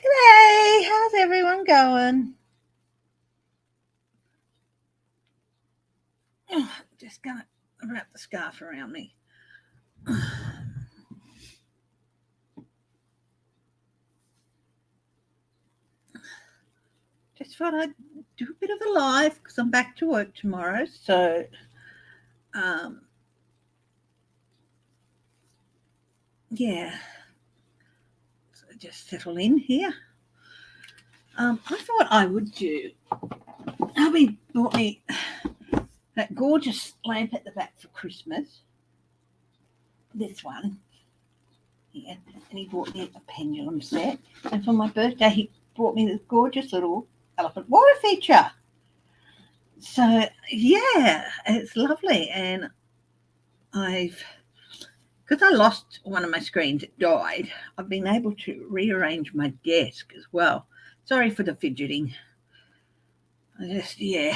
G'day, how's everyone going? Just gonna wrap the scarf around me. Just thought I'd do a bit of a live because I'm back to work tomorrow. So, yeah, so just settle in here. I thought I would do. Hubby bought me that gorgeous lamp at the back for Christmas. This one. Yeah, and he bought me a pendulum set. And for my birthday, he bought me this gorgeous little elephant water feature. So, yeah, it's lovely. And because I lost one of my screens, it died, I've been able to rearrange my desk as well. Sorry for the fidgeting. Yeah.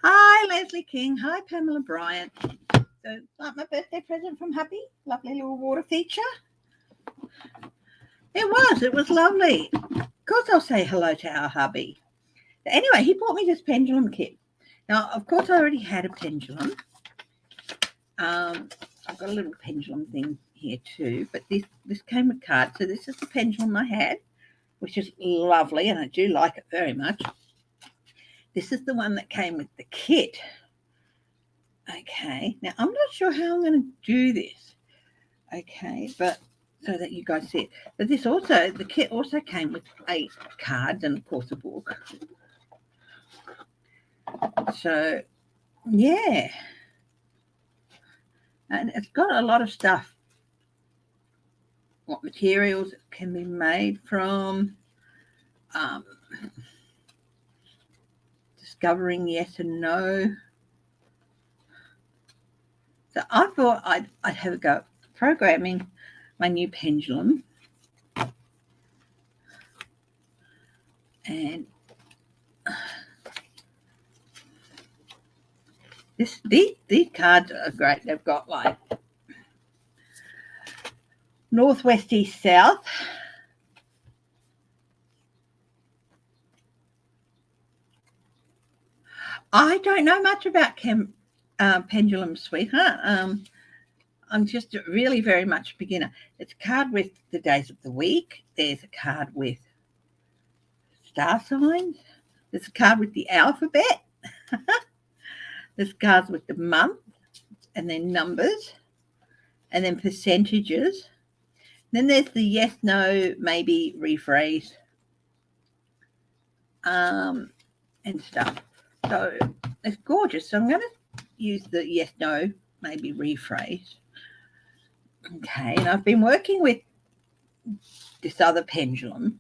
Hi, Leslie King. Hi, Pamela Bryant. So, like my birthday present from Hubby, lovely little water feature. It was lovely. Of course, I'll say hello to our hubby. Anyway, he bought me this pendulum kit. Now, of course, I already had a pendulum. I've got a little pendulum thing here too, but this came with cards. So this is the pendulum I had, which is lovely, and I do like it very much. This is the one that came with the kit. Okay, now I'm not sure how I'm going to do this. Okay, but so that you guys see it. But the kit also came with 8 cards and of course a book. So, yeah. And it's got a lot of stuff. What materials it can be made from. Discovering yes and no. So I thought I'd have a go at programming my new pendulum. And these cards are great. They've got like northwest, east, south. I don't know much about pendulum, sweetheart. I'm just really very much a beginner. It's a card with the days of the week. There's a card with star signs. There's a card with the alphabet. There's cards with the month and then numbers and then percentages. Then there's the yes, no, maybe, rephrase, and stuff. So it's gorgeous. So I'm going to use the yes, no, maybe, rephrase. Okay, and I've been working with this other pendulum,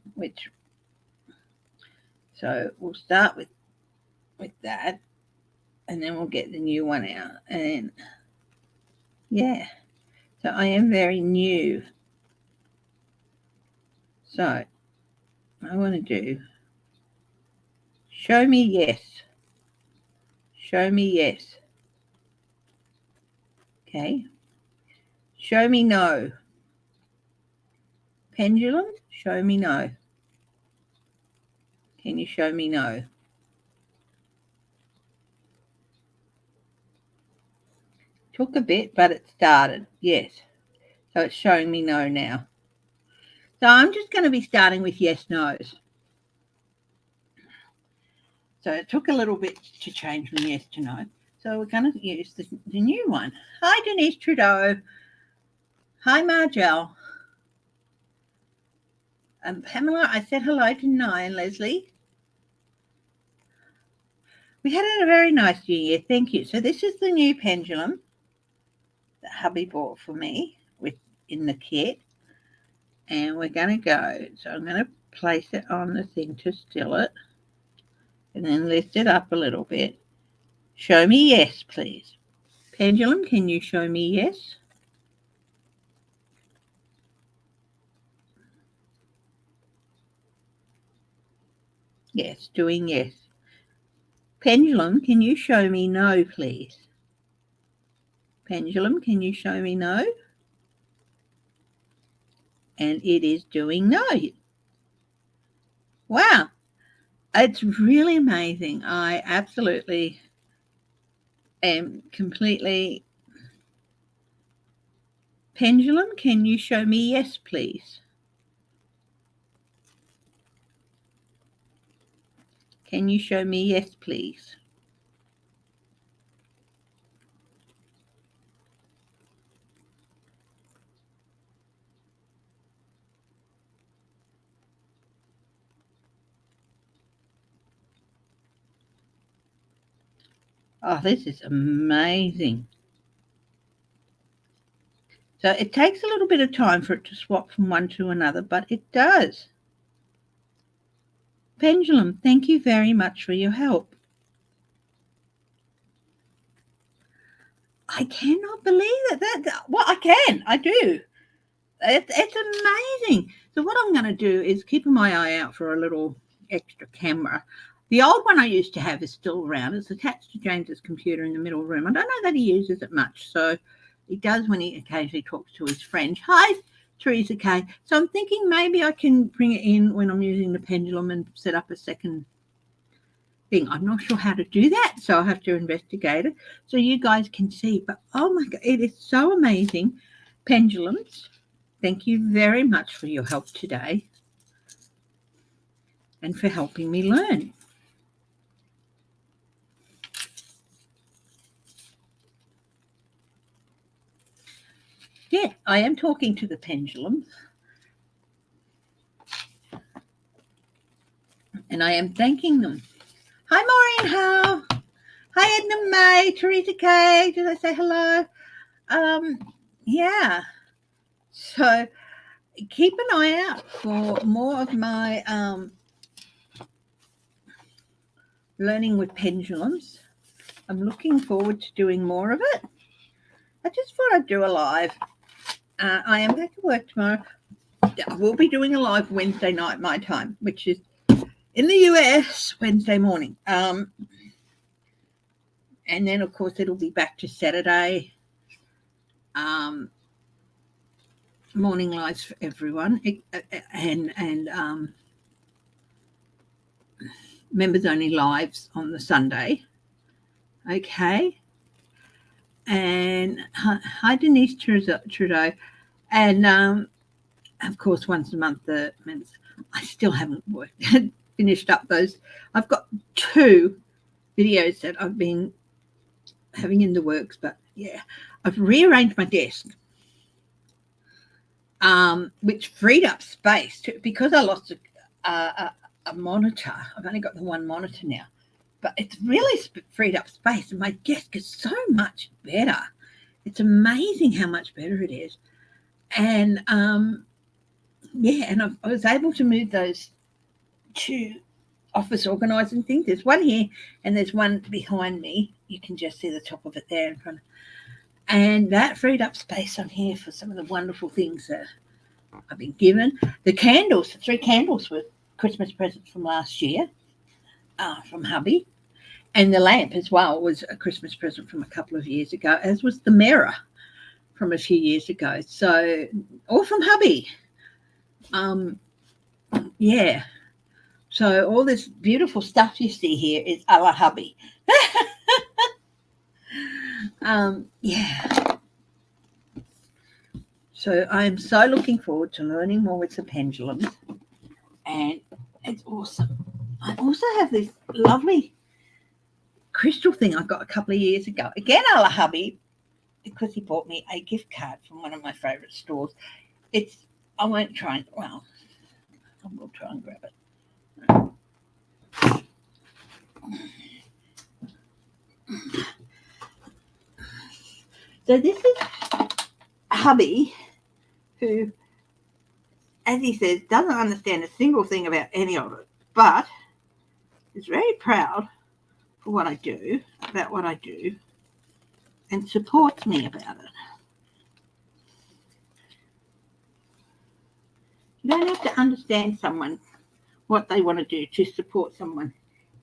so we'll start with that, and then we'll get the new one out. And yeah, so I am very new. So I want to do show me yes. Show me yes. Okay. Show me no. Pendulum, show me no. Can you show me no? Took a bit, but it started. Yes. So it's showing me no now. So I'm just going to be starting with yes, no's. So it took a little bit to change from yes to no. So we're going to use the new one. Hi, Denise Trudeau. Hi, Margelle. Pamela, I said hello to Nye, Leslie. We had a very nice New Year. Thank you. So this is the new pendulum that hubby bought for me in the kit. And we're going to go. So I'm going to place it on the thing to still it. And then lift it up a little bit. Show me yes, please. Pendulum, can you show me yes? Yes, doing yes. Pendulum, can you show me no, please? Pendulum, can you show me no? and it is doing no. Wow, it's really amazing. I absolutely am completely. Pendulum, can you show me yes, please? Can you show me yes, please? Oh, this is amazing. So it takes a little bit of time for it to swap from one to another, but it does. Pendulum, thank you very much for your help. I cannot believe it. Well, I do. It's amazing. So what I'm going to do is keep my eye out for a little extra camera. The old one I used to have is still around. It's attached to James's computer in the middle room. I don't know that he uses it much, so he does when he occasionally talks to his friend. Hi, Teresa K. So I'm thinking maybe I can bring it in when I'm using the pendulum and set up a second thing. I'm not sure how to do that, so I'll have to investigate it so you guys can see. But oh my God, it is so amazing. Pendulums. Thank you very much for your help today and for helping me learn. Yeah, I am talking to the pendulum. And I am thanking them. Hi, Maureen Howe. Hi, Edna May, Teresa K. Did I say hello? Yeah. So keep an eye out for more of my learning with pendulums. I'm looking forward to doing more of it. I just thought I'd do a live. I am back to work tomorrow. I will be doing a live Wednesday night my time, which is in the US Wednesday morning. And then, of course, it'll be back to Saturday morning lives for everyone, and members only lives on the Sunday. Okay. And hi, Denise Trudeau. And of course, once a month, the members. I still haven't finished up those. I've got 2 videos that I've been having in the works, but yeah, I've rearranged my desk, which freed up space because I lost a monitor. I've only got the one monitor now, but it's really freed up space, and my desk is so much better. It's amazing how much better it is. And yeah, and I was able to move those 2 office organizing things. There's one here and there's one behind me. You can just see the top of it there in front. And that freed up space on here for some of the wonderful things that I've been given. The candles, the 3 candles were Christmas presents from last year from hubby. And the lamp as well was a Christmas present from a couple of years ago, as was the mirror from a few years ago. So all from hubby. Yeah. So all this beautiful stuff you see here is a la hubby. Yeah. So I am so looking forward to learning more with the pendulums, and it's awesome. I also have this lovely crystal thing I got a couple of years ago. Again, a la hubby, because he bought me a gift card from one of my favourite stores. I won't try, well, I will try and grab it. So this is hubby, who, as he says, doesn't understand a single thing about any of it, but is very proud for what I do, about what I do, and supports me about it. You don't have to understand someone, what they want to do to support someone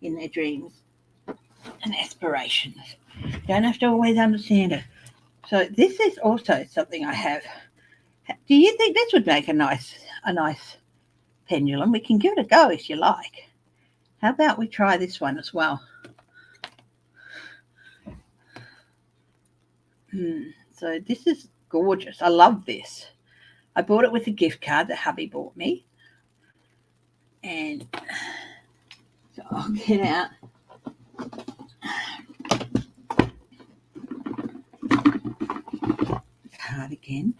in their dreams and aspirations. You don't have to always understand it. So this is also something I have Do you think this would make a nice pendulum? We can give it a go if you like. How about we try this one as well? So this is gorgeous. I love this. I bought it with a gift card that hubby bought me. And so I'll get out the card again.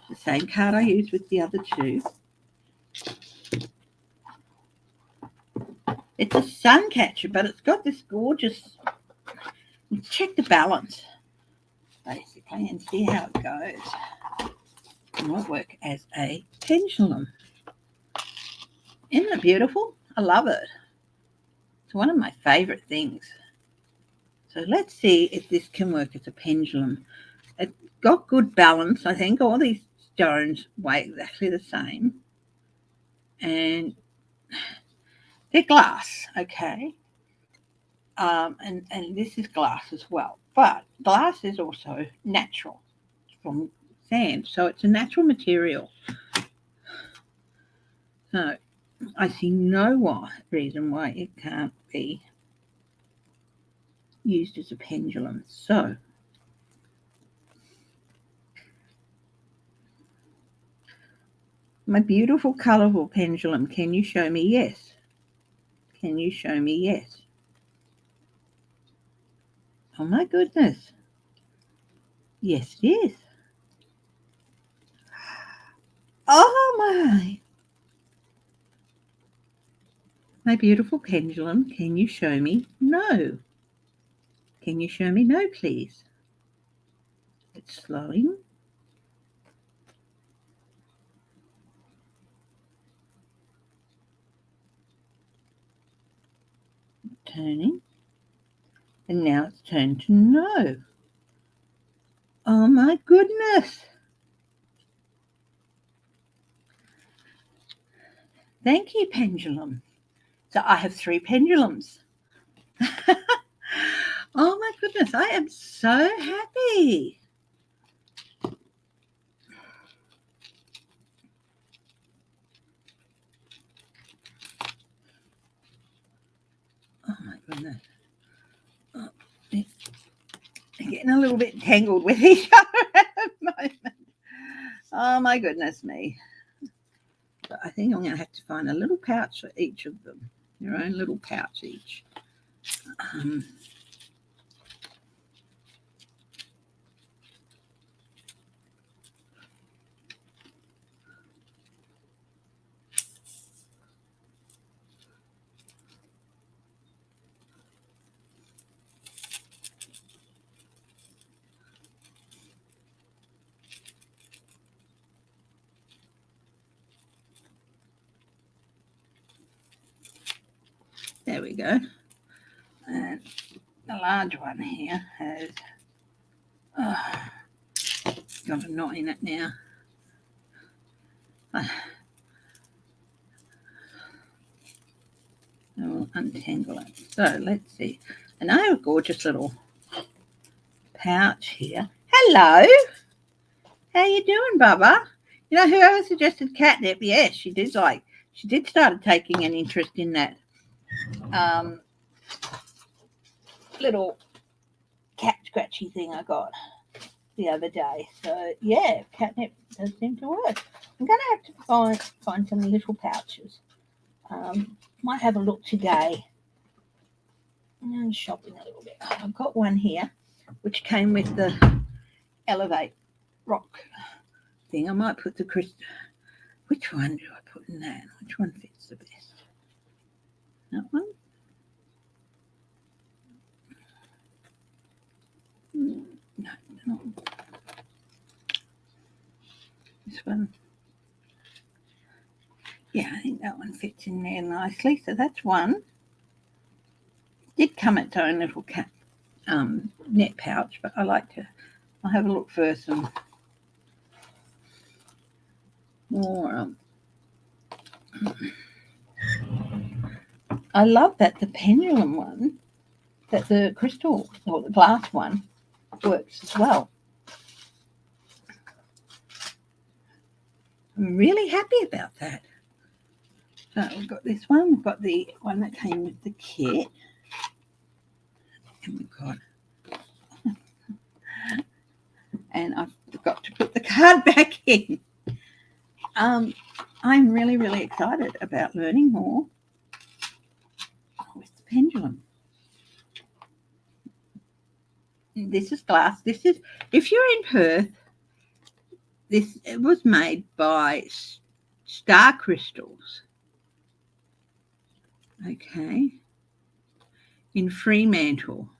The same card I used with the other two. It's a sun catcher, but it's got this gorgeous, check the balance, basically, and see how it goes. It might work as a pendulum. Isn't it beautiful? I love it. It's one of my favourite things. So let's see if this can work as a pendulum. It's got good balance. I think all these stones weigh exactly the same. And they're glass, okay? And this is glass as well. But glass is also natural from sand. So it's a natural material. So I see no reason why it can't be used as a pendulum. So my beautiful, colourful pendulum, can you show me yes? Can you show me yes? Oh my goodness. Yes, it is. Oh my. My beautiful pendulum, can you show me no? Can you show me no, please? It's slowing. Turning. And now it's turned to no. Oh my goodness. Thank you, pendulum. So I have 3 pendulums. Oh my goodness, I am so happy. Oh my goodness. Oh, they're getting a little bit tangled with each other at the moment. Oh my goodness me. But I think I'm going to have to find a little pouch for each of them. Your own little pouch each. There we go. And the large one here has got a knot in it now. I will untangle it. So let's see. And I have a gorgeous little pouch here. Hello. How you doing, Bubba? You know, whoever suggested catnip, yes, she did start taking an interest in that little cat scratchy thing I got the other day. So yeah, catnip does seem to work. I'm going to have to find some little pouches. Might have a look today. I'm shopping a little bit. I've got one here, which came with the Elevate rock thing. I might put the crystal. Which one do I put in that? Which one fits the best? That one? No, not this one. Yeah, I think that one fits in there nicely. So that's one. Did come its own little net pouch, but I'll have a look first and more. I love that the pendulum one, that the crystal or the glass one works as well. I'm really happy about that. So we've got this one. We've got the one that came with the kit. And we've got... And I've got to put the card back in. I'm really, really excited about learning more with the pendulum. This is glass. This is, if you're in Perth, this was made by Star Crystals. Okay. In Fremantle.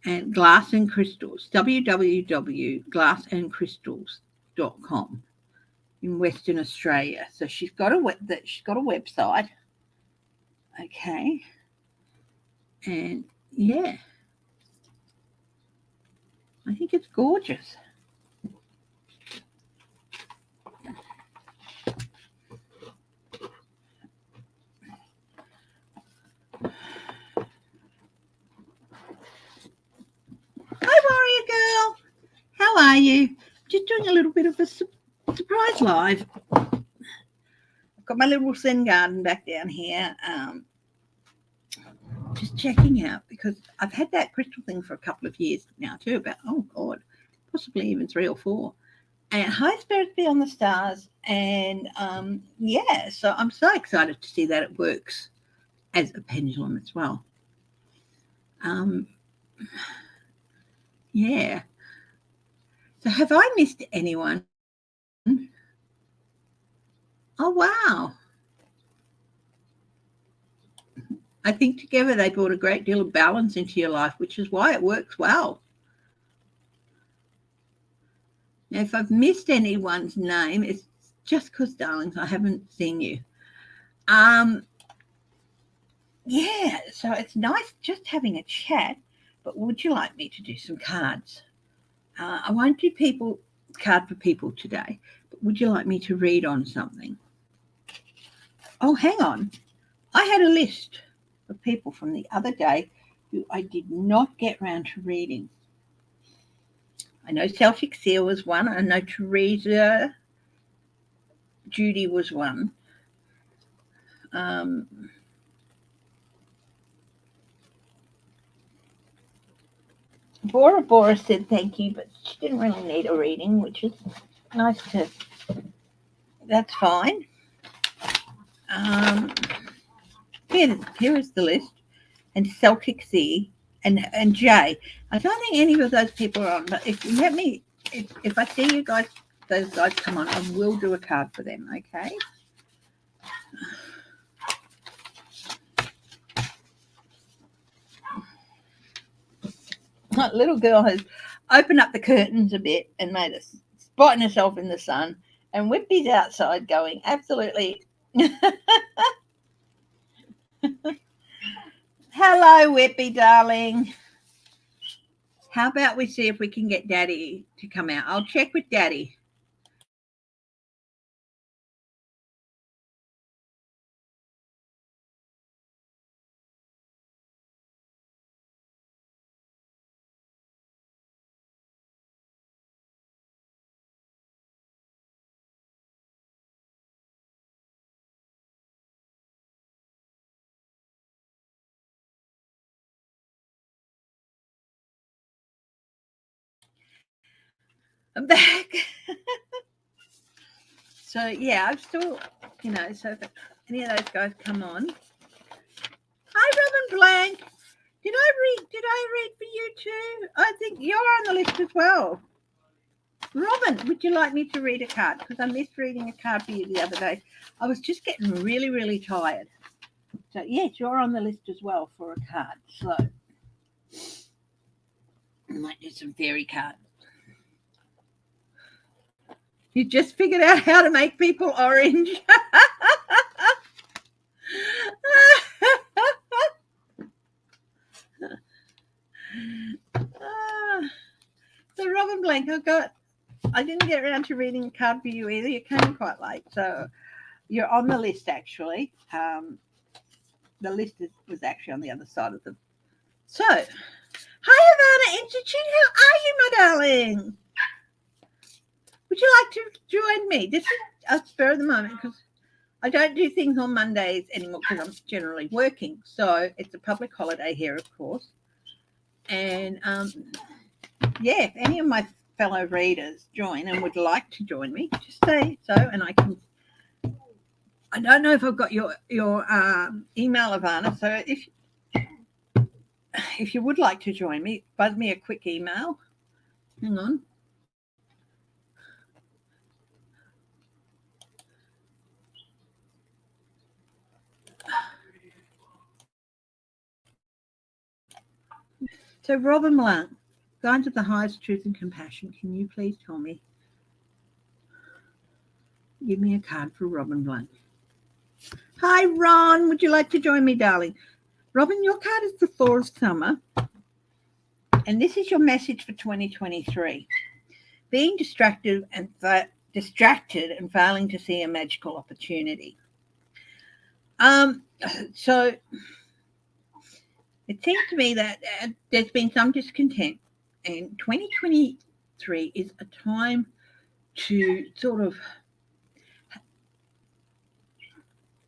And Glass and Crystals, www.glassandcrystals.com in Western Australia. So she's got a website. Okay. And yeah, I think it's gorgeous. Hi, Warrior Girl. How are you? Just doing a little bit of a surprise live. I've got my little Zen garden back down here. Just checking out because I've had that crystal thing for a couple of years now too. About, oh God, possibly even 3 or 4. And high spirits be on the stars. And yeah, so I'm so excited to see that it works as a pendulum as well. Yeah. So have I missed anyone? Oh, wow. I think together they brought a great deal of balance into your life, which is why it works well. Now, if I've missed anyone's name, it's just because, darlings, I haven't seen you. Yeah, so it's nice just having a chat, but would you like me to do some cards? I won't do card for people today, but would you like me to read on something? Oh, hang on. I had a list of people from the other day who I did not get round to reading. I know Celtic Seal was one. I know Teresa Judy was one. Bora said thank you, but she didn't really need a reading, which is nice to... That's fine. Here is the list. And Celtic Sea and Jay. I don't think any of those people are on, but if I see you guys, those guys come on, I will do a card for them, okay? That little girl has opened up the curtains a bit and made a spot in herself in the sun, and Whippy's outside going absolutely... Hello, Whippy, darling. How about we see if we can get Daddy to come out? I'll check with Daddy. I'm back. So yeah, I'm still, so if any of those guys come on. Hi, Robin Blank. Did I read for you too? I think you're on the list as well. Robin, would you like me to read a card? Because I missed reading a card for you the other day. I was just getting really, really tired. So yes, you're on the list as well for a card. So I might do some fairy cards. You just figured out how to make people orange. So Robin Blank, I didn't get around to reading a card for you either. You came quite late, so you're on the list actually. The list was actually on the other side of them. So, hi Havana Institute, how are you, my darling? Would you like to join me? This is a spur of the moment because I don't do things on Mondays anymore because I'm generally working. So it's a public holiday here, of course. And yeah, if any of my fellow readers join and would like to join me, just say so, and I can. I don't know if I've got your email, Ivana. So if you would like to join me, buzz me a quick email. Hang on. So Robin Blunt, Guides of the Highest Truth and Compassion. Can you please tell me? Give me a card for Robin Blunt. Hi, Ron. Would you like to join me, darling? Robin, your card is the Four of Summer. And this is your message for 2023. Being distracted and failing to see a magical opportunity. So it seems to me that there's been some discontent, and 2023 is a time to sort of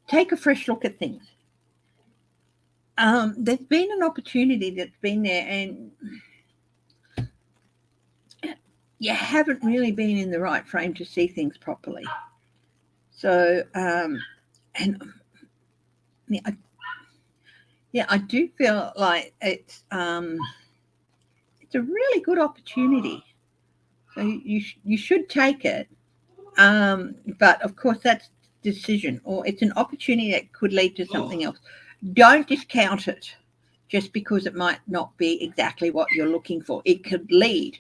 take a fresh look at things. There's been an opportunity that's been there, and you haven't really been in the right frame to see things properly. So, I do feel like it's a really good opportunity. So you should take it. But of course, that's decision, or it's an opportunity that could lead to something else. Don't discount it just because it might not be exactly what you're looking for. It could lead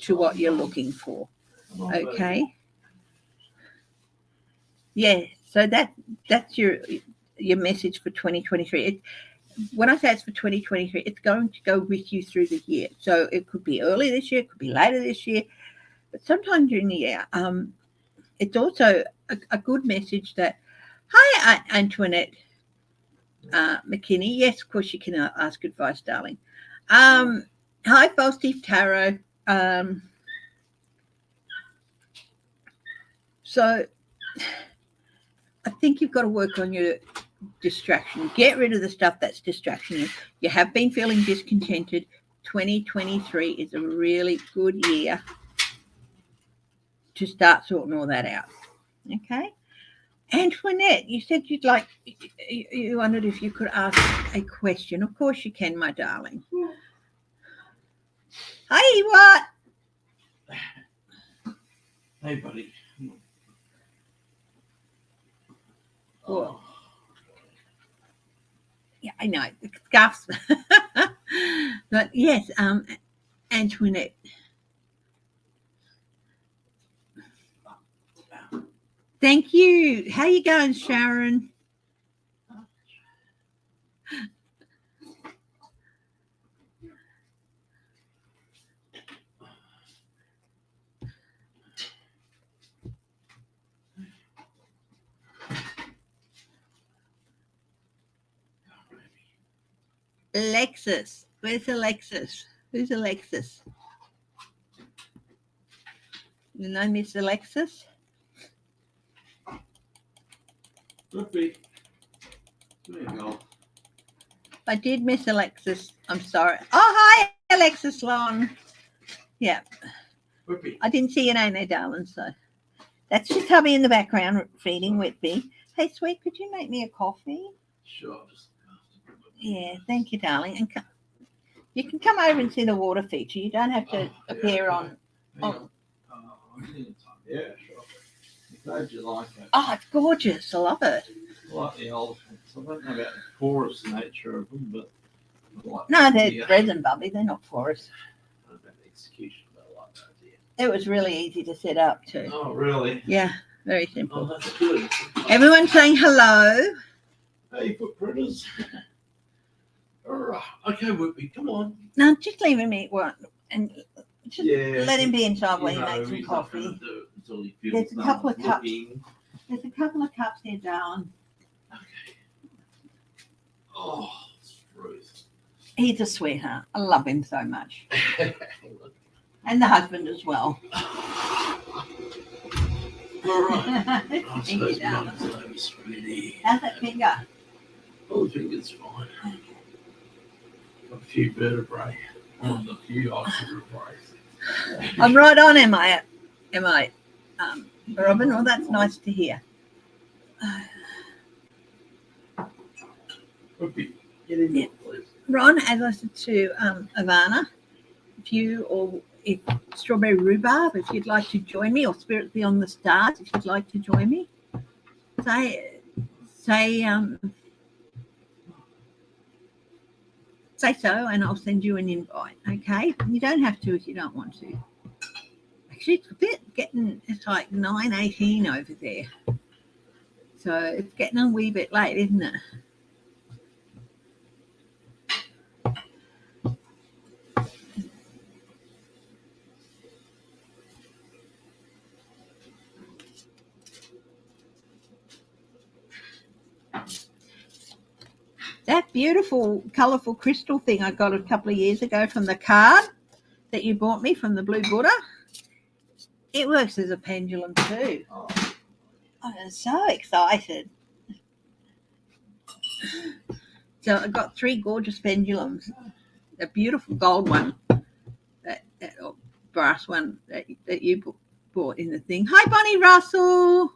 to what you're looking for. Okay. Yeah. So that's your message for 2023. When I say it's for 2023, it's going to go with you through the year. So it could be early this year, it could be later this year, but sometime during the year. It's also a good message that, hi, Antoinette McKinney. Yes, of course you can ask advice, darling. Hi, False Tarot. So I think you've got to work on your distraction. Get rid of the stuff that's distracting you. You have been feeling discontented. 2023 is a really good year to start sorting all that out. Okay. Antoinette, you said you wondered if you could ask a question. Of course you can, my darling. Hi, what? Hey, buddy. Oh. Yeah, I know. The scuffs. But yes, Antoinette. Thank you. How you going, Sharon? Alexis. Where's Alexis? Who's Alexis? You know Miss Alexis? Could be. There you go. I did miss Alexis. I'm sorry. Oh, hi, Alexis Long. Yeah. Whippy. I didn't see your name there, darling. So that's just hubby in the background feeding Whitby. Hey, sweet, could you make me a coffee? Sure. Yeah, thank you, darling. And you can come over and see the water feature. You don't have to appear on. Yeah, sure. I'm glad you like it. Oh, it's gorgeous. I love it. I like the elephants. I don't know about the porous nature of them, but I like No, they're resin, Bubby. They're not porous. I don't know about the execution, but I like the idea. It was really easy to set up too. Oh, really? Yeah, very simple. Oh, that's good. Everyone saying hello. Hey, footprinters. Okay, Whippy, come on. No, just leaving me one and just Yeah, let him be inside while you you know, make some he's not coffee. gonna do it until he feels There's a couple of cups. looking. There's a couple of cups here, darling. Okay. Oh, Ruth. He's a sweetheart. I love him so much. And the husband as well. All right. I Thank you, suppose darling. mum's over, sweetie. How's that finger? Oh, the finger's fine. Got a few vertebrae on the few oxygen vertebrae. I'm right on, am I? Robin? Well, that's nice to hear. Okay, get in there, please. Ron, as I said to Ivana, if Strawberry Rhubarb, if you'd like to join me, or Spirits Beyond the Stars, if you'd like to join me, say so, and I'll send you an invite. Okay, you don't have to if you don't want to. Actually, it's like 9:18 over there, so it's getting a wee bit late, isn't it? That beautiful, colourful crystal thing I got a couple of years ago from the card that you bought me from the Blue Buddha, it works as a pendulum too. Oh, I'm so excited. So I got 3 gorgeous pendulums. A beautiful gold one, that brass one that you bought in the thing. Hi, Bonnie Russell.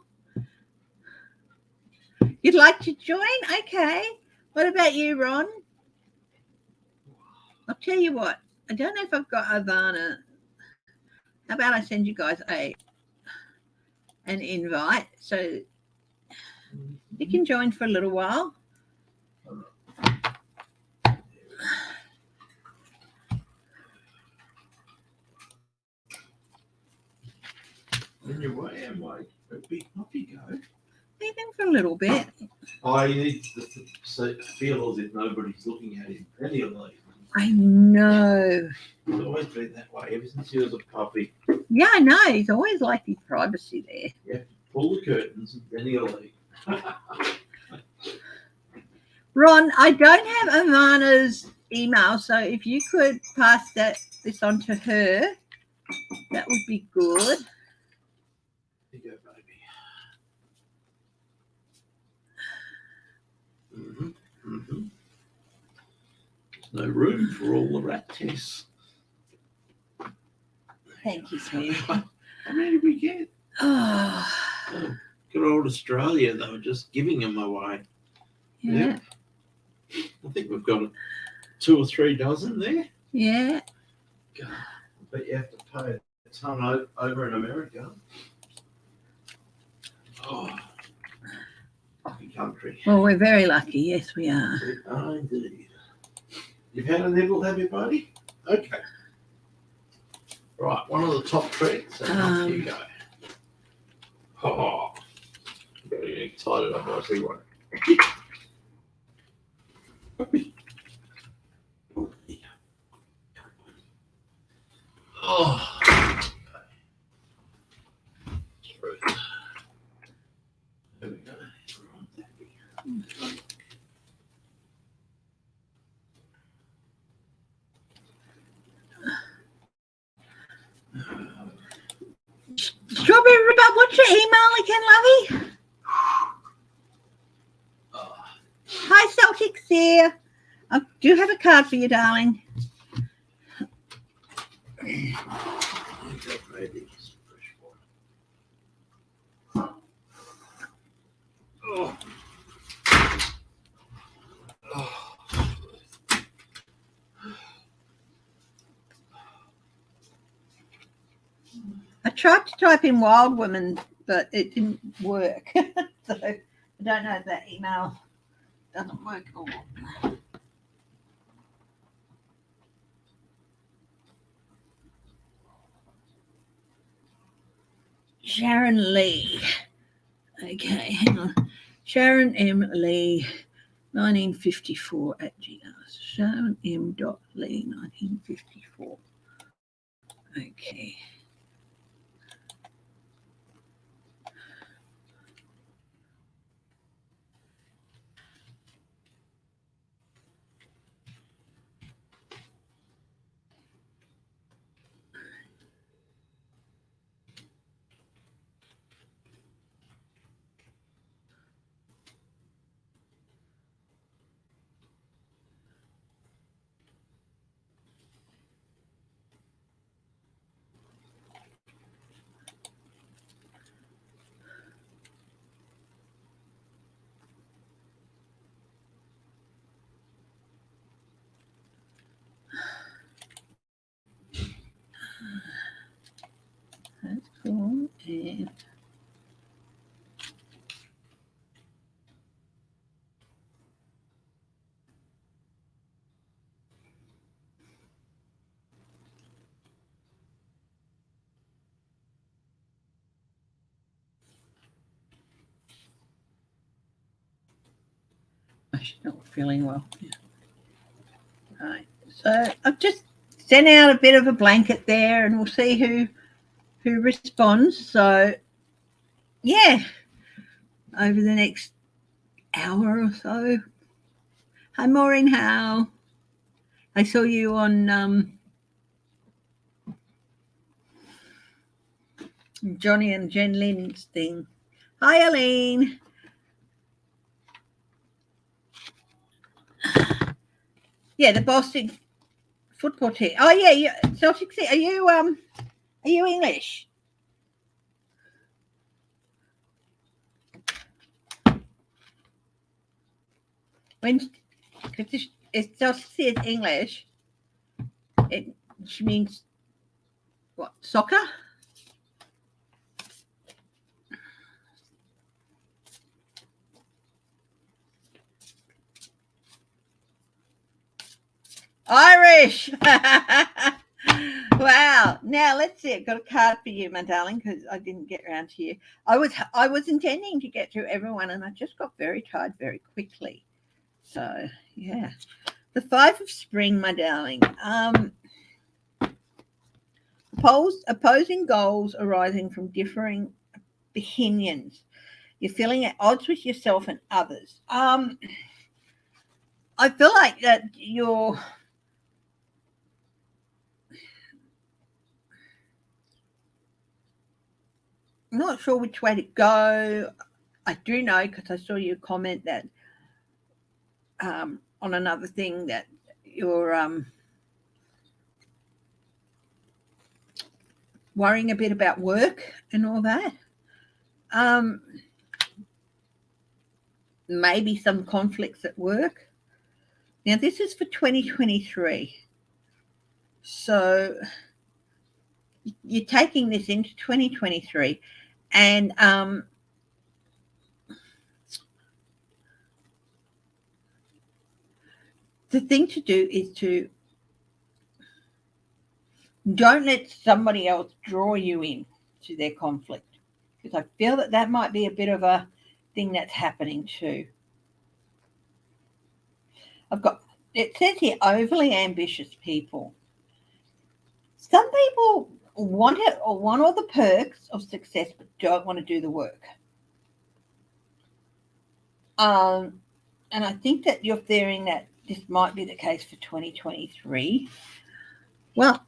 You'd like to join? Okay. What about you, Ron? I'll tell you what. I don't know if I've got Ivana. How about I send you guys an invite so you can join for a little while. in your way, am I? Off you go. Even for a little bit. Oh, he needs to feel as if nobody's looking at him. Any of these. I know. It's always been that way ever since he was a puppy. Yeah, I know. He's always liked his privacy there. You have to pull the curtains and then he'll leave. Ron, I don't have Ivana's email, so if you could pass this on to her, that would be good. Here you go, baby. There's no room for all the rat tests. Thank you, sweetie. How many did we get? Oh, Good old Australia, they were just giving them away. yeah. I think we've got 2 or 3 dozen there. Yeah. God, but you have to pay a ton over in America. Oh, lucky country. Well, we're very lucky. Yes, we are. Oh, indeed. You've had a nibble, have you, buddy? Okay. Right, one of the top treats. And off you go. Oh, I'm getting excited. I might see one. Oh. There we go. Strawberry Rhubarb, what's your email again, lovey? Hi, Celtics there. I do have a card for you, darling. Oh. I tried to type in Wild Women, but it didn't work. So I don't know if that email doesn't work or what. Sharon Lee. Okay, hang on. Sharon M. Lee, 1954 at Gmail. Sharon M. Lee, 1954. Okay. And she's not feeling well. Yeah. Right. So I've just sent out a bit of a blanket there, and we'll see who responds. So yeah, over the next hour or so. Hi, Maureen. How? I saw you on Johnny and Jen Lynn's thing. Hi, Aline. Yeah, the Boston football team. Oh yeah, Celtics. Are you English? When because it just says English, it means what? Soccer? Irish. Wow. Now let's see. I've got a card for you, my darling, because I didn't get around to you. I was intending to get through everyone, and I just got very tired very quickly. So yeah, the 5 of Spring, my darling. Opposing goals arising from differing opinions. You're feeling at odds with yourself and others. I feel like that you're not sure which way to go. I do know because I saw you comment that on another thing that you're worrying a bit about work and all that. Maybe some conflicts at work. Now, this is for 2023. So you're taking this into 2023. And the thing to do is to don't let somebody else draw you in to their conflict, because I feel that might be a bit of a thing that's happening too. It says here, overly ambitious people. Some people want it or want all the perks of success, but don't want to do the work. And I think that you're fearing that this might be the case for 2023. Well,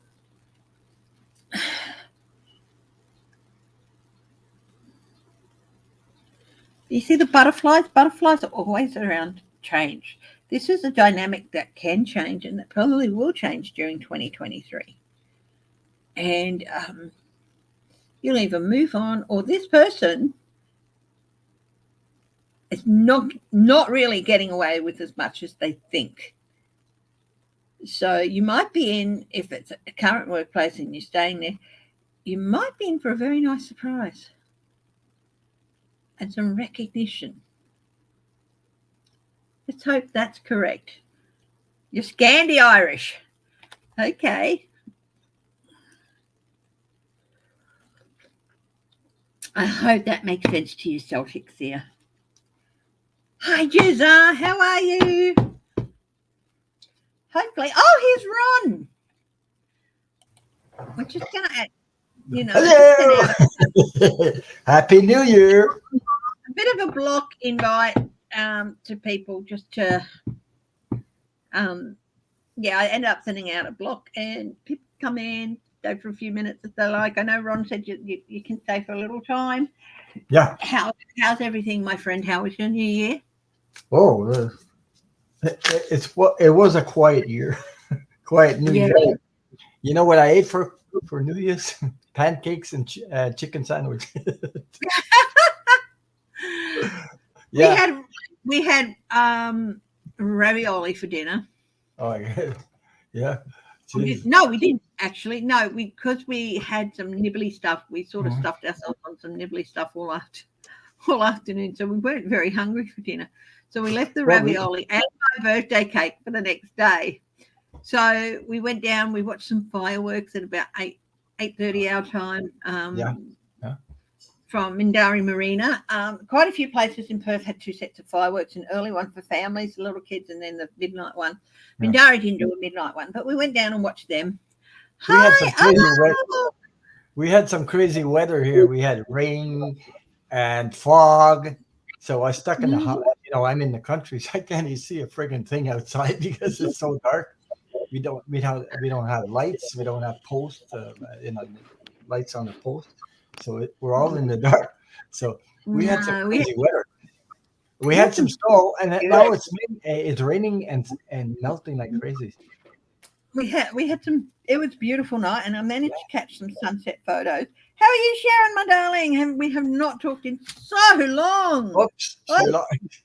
you see the butterflies? Butterflies are always around change. This is a dynamic that can change and that probably will change during 2023. And you'll either move on, or this person is not really getting away with as much as they think. So you might be in, if it's a current workplace and you're staying there, you might be in for a very nice surprise and some recognition. Let's hope that's correct. You're Scandi Irish. Okay. I hope that makes sense to you, Celtics here. Hi, Jezza. How are you? Hopefully. Oh, here's Ron. We're just going to, Hello. Happy New Year. A bit of a block invite to people just to, I end up sending out a block and people come in, stay for a few minutes if they like. I know Ron said you can stay for a little time. Yeah. How's everything, my friend? How was your New Year? Oh, it was a quiet year. Quiet New Year. You know what I ate for New Year's? Pancakes and chicken sandwich. Yeah. We had ravioli for dinner. Oh, yeah. No, we didn't. actually. No, because we had some nibbly stuff. We sort of stuffed ourselves on some nibbly stuff all afternoon. So we weren't very hungry for dinner. So we left the ravioli and my birthday cake for the next day. So we went down. We watched some fireworks at about 8:30 our time. From Mindari Marina. Quite a few places in Perth had 2 sets of fireworks, an early one for families, the little kids, and then the midnight one. Yeah. Mindari didn't do a midnight one, but we went down and watched them. We had some crazy weather here. We had rain and fog. So I stuck in the house. I'm in the country, so I can't even see a friggin' thing outside because it's so dark. We don't have lights. We don't have posts, lights on the post. So we're all in the dark. So we had some crazy weather. We had some snow, and now it's raining and melting like crazy. We had some. It was a beautiful night, and I managed to catch some sunset photos. How are you, Sharon, my darling? We have not talked in so long. Oops,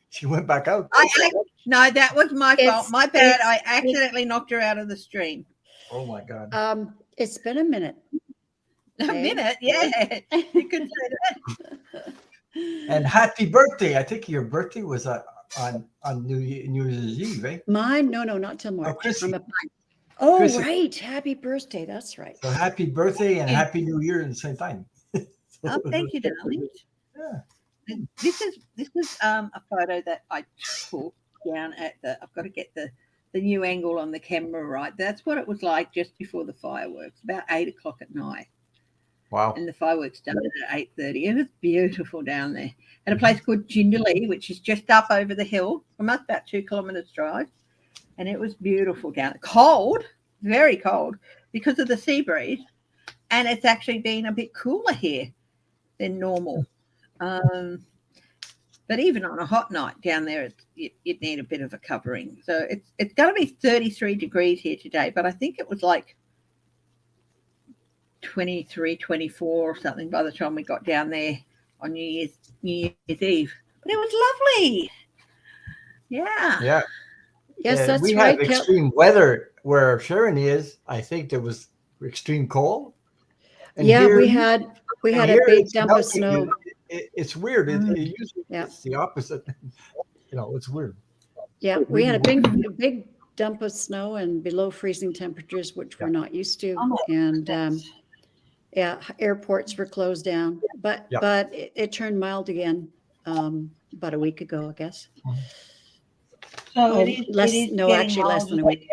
she went back out. No, that was my fault. My bad. I accidentally knocked her out of the stream. Oh my God. It's been a minute. A minute, yeah. You could say that. And happy birthday! I think your birthday was on New Year's Eve, right? Mine? No, not till March. Oh, Chrissy. Right. Happy birthday. That's right. So happy birthday and happy New Year at the same time. Thank you, darling. Yeah. This is a photo that I took down at I've got to get the new angle on the camera right. That's what it was like just before the fireworks, about 8 o'clock at night. Wow. And the fireworks started at 8:30. It was beautiful down there. At a place called Jindalee, which is just up over the hill from us, about 2 kilometres drive. And it was beautiful down there. Cold, very cold, because of the sea breeze. And it's actually been a bit cooler here than normal. But even on a hot night down there, you'd need a bit of a covering. So it's going to be 33 degrees here today, but I think it was like 23, 24 or something by the time we got down there on New Year's Eve. But it was lovely. Yeah. Yeah. Yes, that's we right. We have extreme weather where Sharon is. I think there was extreme cold. And we had a big dump of snow. It's weird. It usually it's the opposite. It's weird. Yeah, we had a big dump of snow and below freezing temperatures, which we're not used to. And airports were closed down, but it turned mild again about a week ago, I guess. So it is less than a week.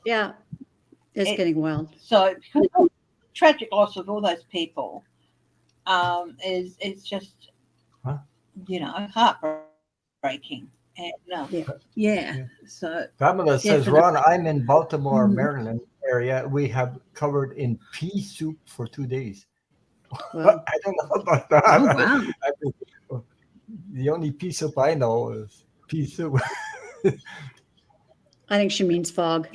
Yeah, it's getting wild. So because of the tragic loss of all those people, it's just heartbreaking. And so Pamela says, Ron, I'm in Baltimore, Maryland area. We have covered in pea soup for 2 days. Well, I don't know about that. Oh, wow. The only pea soup I know is pea soup. I think she means fog.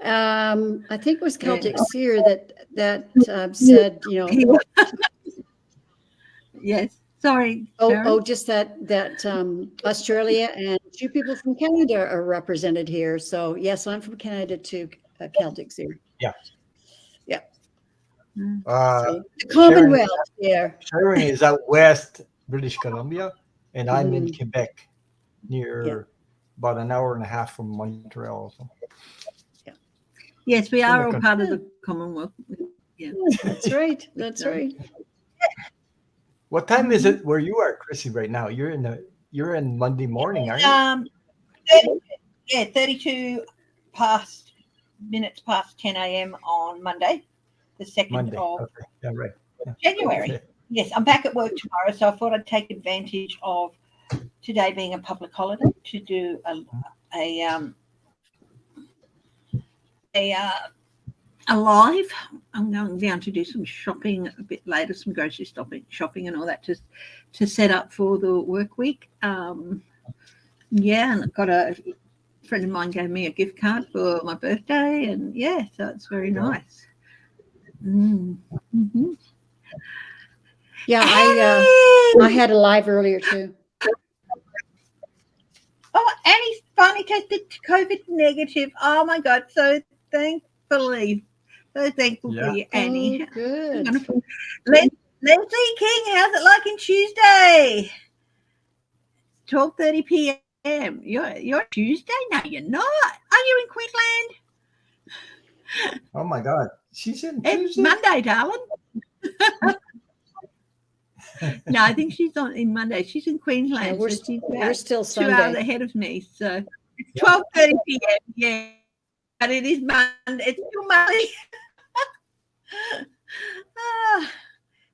I think it was Celtic Seer that said, Yes. Sorry. Just that Australia and 2 people from Canada are represented here. So yes, I'm from Canada too. Celtic Seer. Yeah. The Commonwealth. Sharon is out west, British Columbia, and I'm in Quebec, near about an hour and a half from Montreal. So. Yeah. Yes, we are all part of the Commonwealth. Yeah, that's right. That's right. What time is it where you are, Chrissy, right now? You're in Monday morning, aren't you? 32 minutes past 10 a.m. on Monday, the 2nd of January. Okay. Yes, I'm back at work tomorrow, so I thought I'd take advantage of today being a public holiday to do a live. I'm going down to do some shopping a bit later, some grocery shopping and all that to set up for the work week. And I've got a friend of mine gave me a gift card for my birthday, and so it's very nice. Mm-hmm. Yeah, I had a live earlier too. Oh, Annie's finally tested COVID negative. Oh my God! So thank successfully. So thankful for you, Annie. Oh, good. Wonderful. Leslie King, how's it like in Tuesday? 12:30 p.m. You're Tuesday? No, you're not. Are you in Queensland? Oh my God, she's in It's Tuesday? Monday, darling. No, I think she's in Monday. She's in Queensland. Yeah, so she's we're about still 2 hours Sunday. ahead of me. So it's 12:30 p.m. Yeah, but it is Monday. It's still Monday.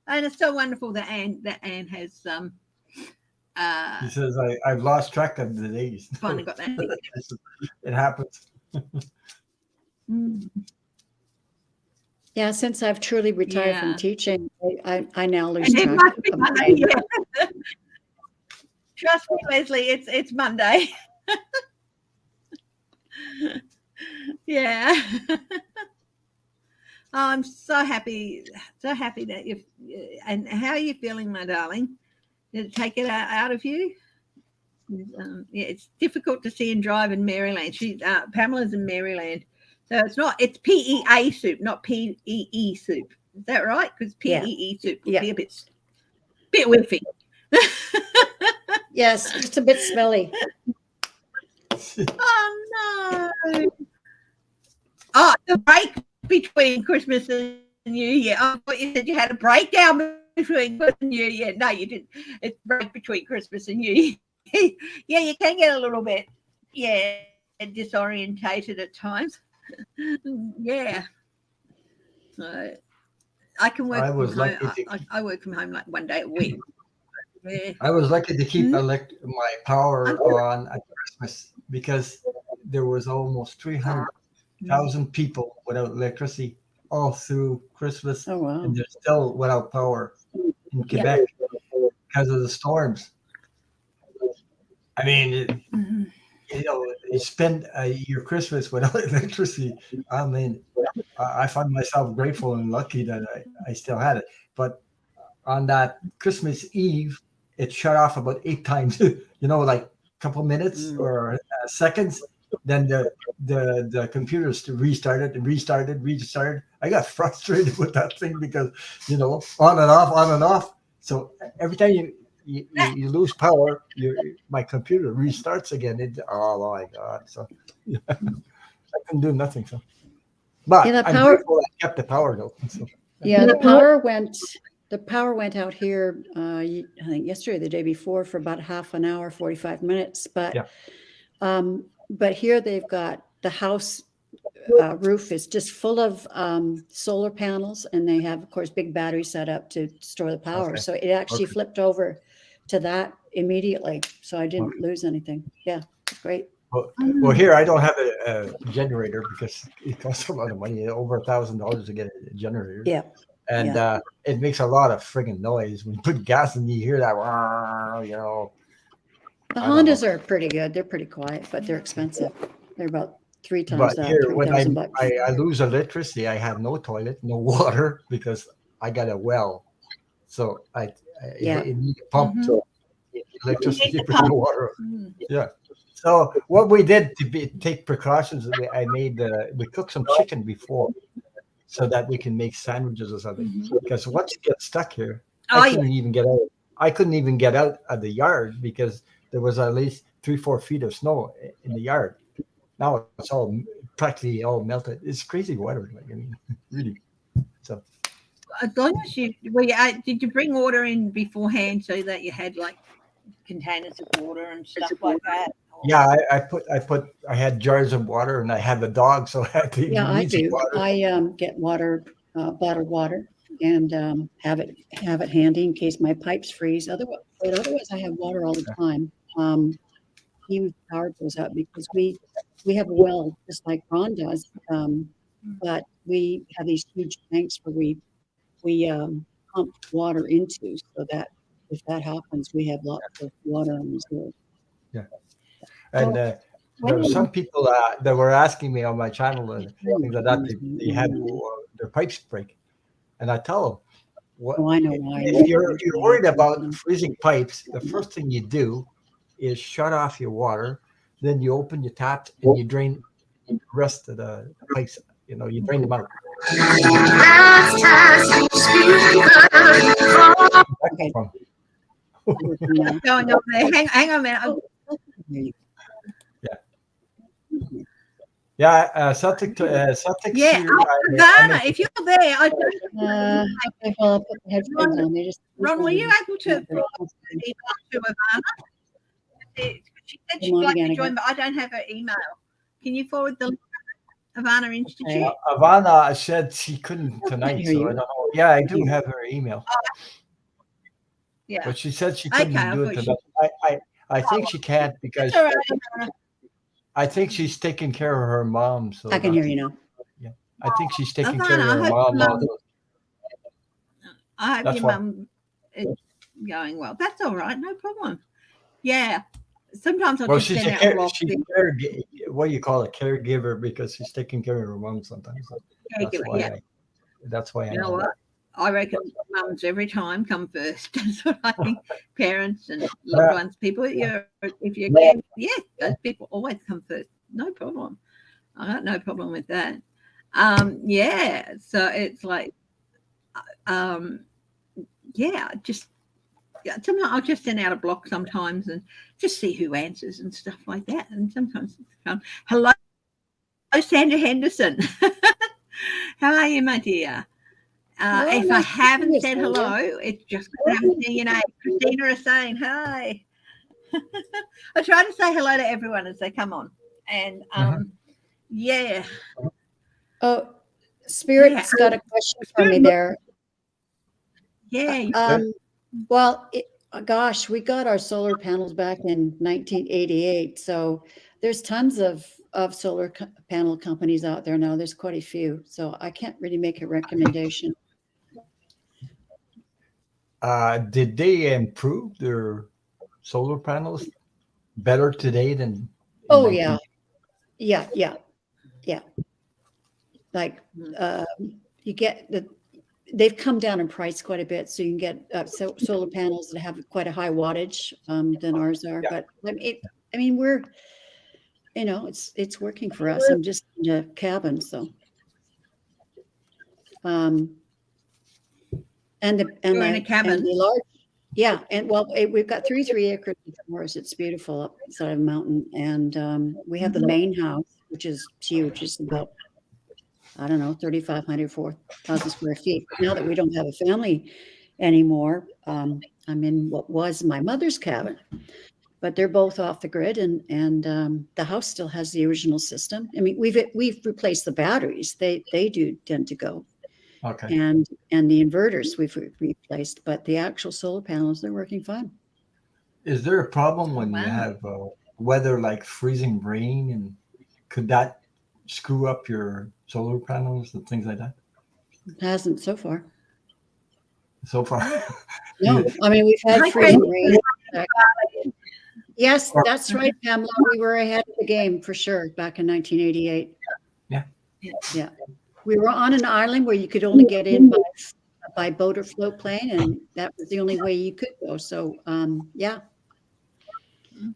And it's so wonderful that Anne has He says, I've lost track of the days. finally got that. It happens. Yeah, since I've truly retired from teaching, I now lose And it track must be of Monday. my Yeah. Trust me, Leslie, it's Monday. Yeah. I'm so happy that you've. And how are you feeling, my darling? Did it take it out of you? Yeah, it's difficult to see and drive in Maryland. Pamela's in Maryland, so it's PEA soup, not PEE soup. Is that right? Because PEE soup would be a bit whiffy. Yes, it's a bit smelly. Oh no! Oh, the break between Christmas and New Year. I thought you said you had a breakdown between Christmas and New Year. No, you didn't. It's break between Christmas and New Year. Yeah, you can get a little bit, disorientated at times. Yeah. So I can work from home. I work from home like one day a week. Yeah. I was lucky to keep my power on at Christmas because there was almost 300,000 people without electricity all through Christmas. Oh, wow. And they're still without power in Quebec because of the storms. I mean, you spend your Christmas without electricity. I mean, I find myself grateful and lucky that I still had it. But on that Christmas Eve, it shut off about 8 times, like a couple minutes or seconds. Then the computers restarted. I got frustrated with that thing because, on and off. So every time you lose power, my computer restarts again. Oh my God! So I couldn't do nothing. So, but I'm grateful I kept the power though. So. Yeah, the power went out here. I think yesterday, or the day before, for about half an hour, 45 minutes. But here they've got the house roof is just full of solar panels, and they have, of course, big batteries set up to store the power. Okay. So it actually flipped over to that immediately. So I didn't lose anything. Yeah, it's great. Well, here I don't have a generator because it costs a lot of money, over $1,000 to get a generator. Yeah. And it makes a lot of friggin' noise when you put gas in. You hear that, The Hondas are pretty good. They're pretty quiet, but they're expensive. They're about 3 times that. Here, when $3,000. I lose electricity, I have no toilet, no water because I got a well. So I need a pump to get electricity for the water. Yeah. So what we did to take precautions, we cooked some chicken before, so that we can make sandwiches or something. Because once you get stuck here, I couldn't even get out. I couldn't even get out of the yard because there was at least 3-4 feet of snow in the yard. Now it's practically all melted. It's crazy weather. Really. So. As long as did you bring water in beforehand so that you had like containers of water and stuff like that? Yeah, I had jars of water, and I had the dog, so I had to I do. Water. I get water, bottled water, and have it handy in case my pipes freeze. Otherwise, I have water all the time. Even power goes out because we have a well just like Ron does, but we have these huge tanks where we pump water into, so that if that happens, we have lots of water on reserve. Yeah. And there were some people that were asking me on my channel and things like that. They had their pipes break, and I tell them, I know why. If you're worried about freezing pipes, the first thing you do is shut off your water. Then you open your tap and you drain the rest of the pipes, you drain them out. Okay. Going on there. Hang on a minute. Yeah, Celtic. Yeah, Seer, Ivana, if you're there, I don't. Okay, well, I'll put the headphones on. They just Ron, were you able to forward an email to Ivana? She said she'd like to join, but I don't have her email. Can you forward the link to Ivana Institute? Ivana said she couldn't tonight, so I don't know. Yeah, I do have her email. Yeah. But she said she couldn't do it tonight. I think she can't because I think she's taking care of her mom. So I can hear you now. Yeah, I think she's taking care of her mom. I hope your mum is going well. That's all right, no problem. Yeah. Sometimes I'll just send out a blog. What do you call it? Caregiver, because she's taking care of her mom sometimes. So that's why I know what? I reckon mums every time come first. That's what I think. Parents and loved ones, people. If you're those people always come first. No problem. I got no problem with that. So it's like, sometimes I'll just send out a block sometimes and just see who answers and stuff like that. And sometimes it's fun. Hello, Sandra Henderson. How are you, my dear? If I haven't said hello, it's just because I haven't seen your name. Christina is saying hi. I try to say hello to everyone as they come on. And Oh, Spirit's got a question for me there. Yeah. Well, gosh, we got our solar panels back in 1988. So there's tons of solar panel companies out there now. There's quite a few. So I can't really make a recommendation. Did they improve their solar panels better today than? Oh, yeah. Like you get they've come down in price quite a bit, so you can get solar panels that have quite a high wattage than ours are. Yeah. But I mean, we're, it's working for us. I'm just in a cabin, so. And you're in a cabin. And the large, and we've got 3 acres for us. It's beautiful up the side of a mountain, and we have the main house, which is huge. It's about 3,500, 4,000 square feet. Now that we don't have a family anymore, I'm in what was my mother's cabin, but they're both off the grid, and the house still has the original system. I mean, we've replaced the batteries. They do tend to go. Okay. And the inverters we've replaced, but the actual solar panels, they're working fine. Is there a problem when you have weather like freezing rain, and could that screw up your solar panels and things like that? It hasn't so far. So far? No, I mean, we've had freezing rain. Yes, that's right, Pamela. We were ahead of the game for sure back in 1988. Yeah. We were on an island where you could only get in by boat or float plane, and that was the only way you could go. So,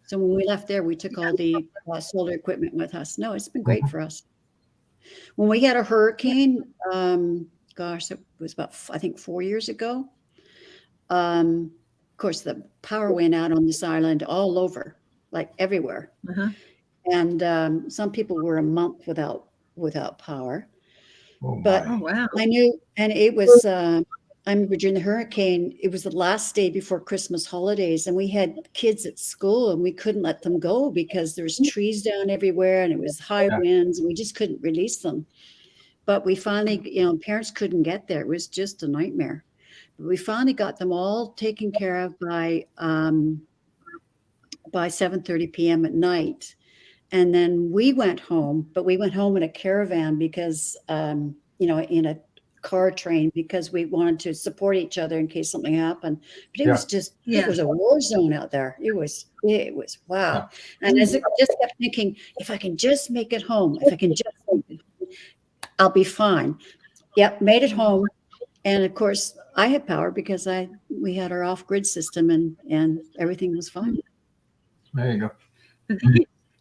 So when we left there, we took all the solar equipment with us. No, it's been great for us. When we had a hurricane, it was about, I think, 4 years ago. Of course, the power went out on this island all over, like everywhere. And some people were a month without power. But I knew, and it was, I remember during the hurricane, it was the last day before Christmas holidays, and we had kids at school, and we couldn't let them go because there was trees down everywhere, and it was high winds, and we just couldn't release them. But we finally, parents couldn't get there. It was just a nightmare. But we finally got them all taken care of by 7:30 p.m. at night. And then we went home, but we went home in a caravan because, in a car train, because we wanted to support each other in case something happened. But it was just, it was a war zone out there. It was wow. And I just kept thinking, if I can just make it home, I'll be fine. Yep, made it home. And of course, I had power because we had our off-grid system, and everything was fine. There you go.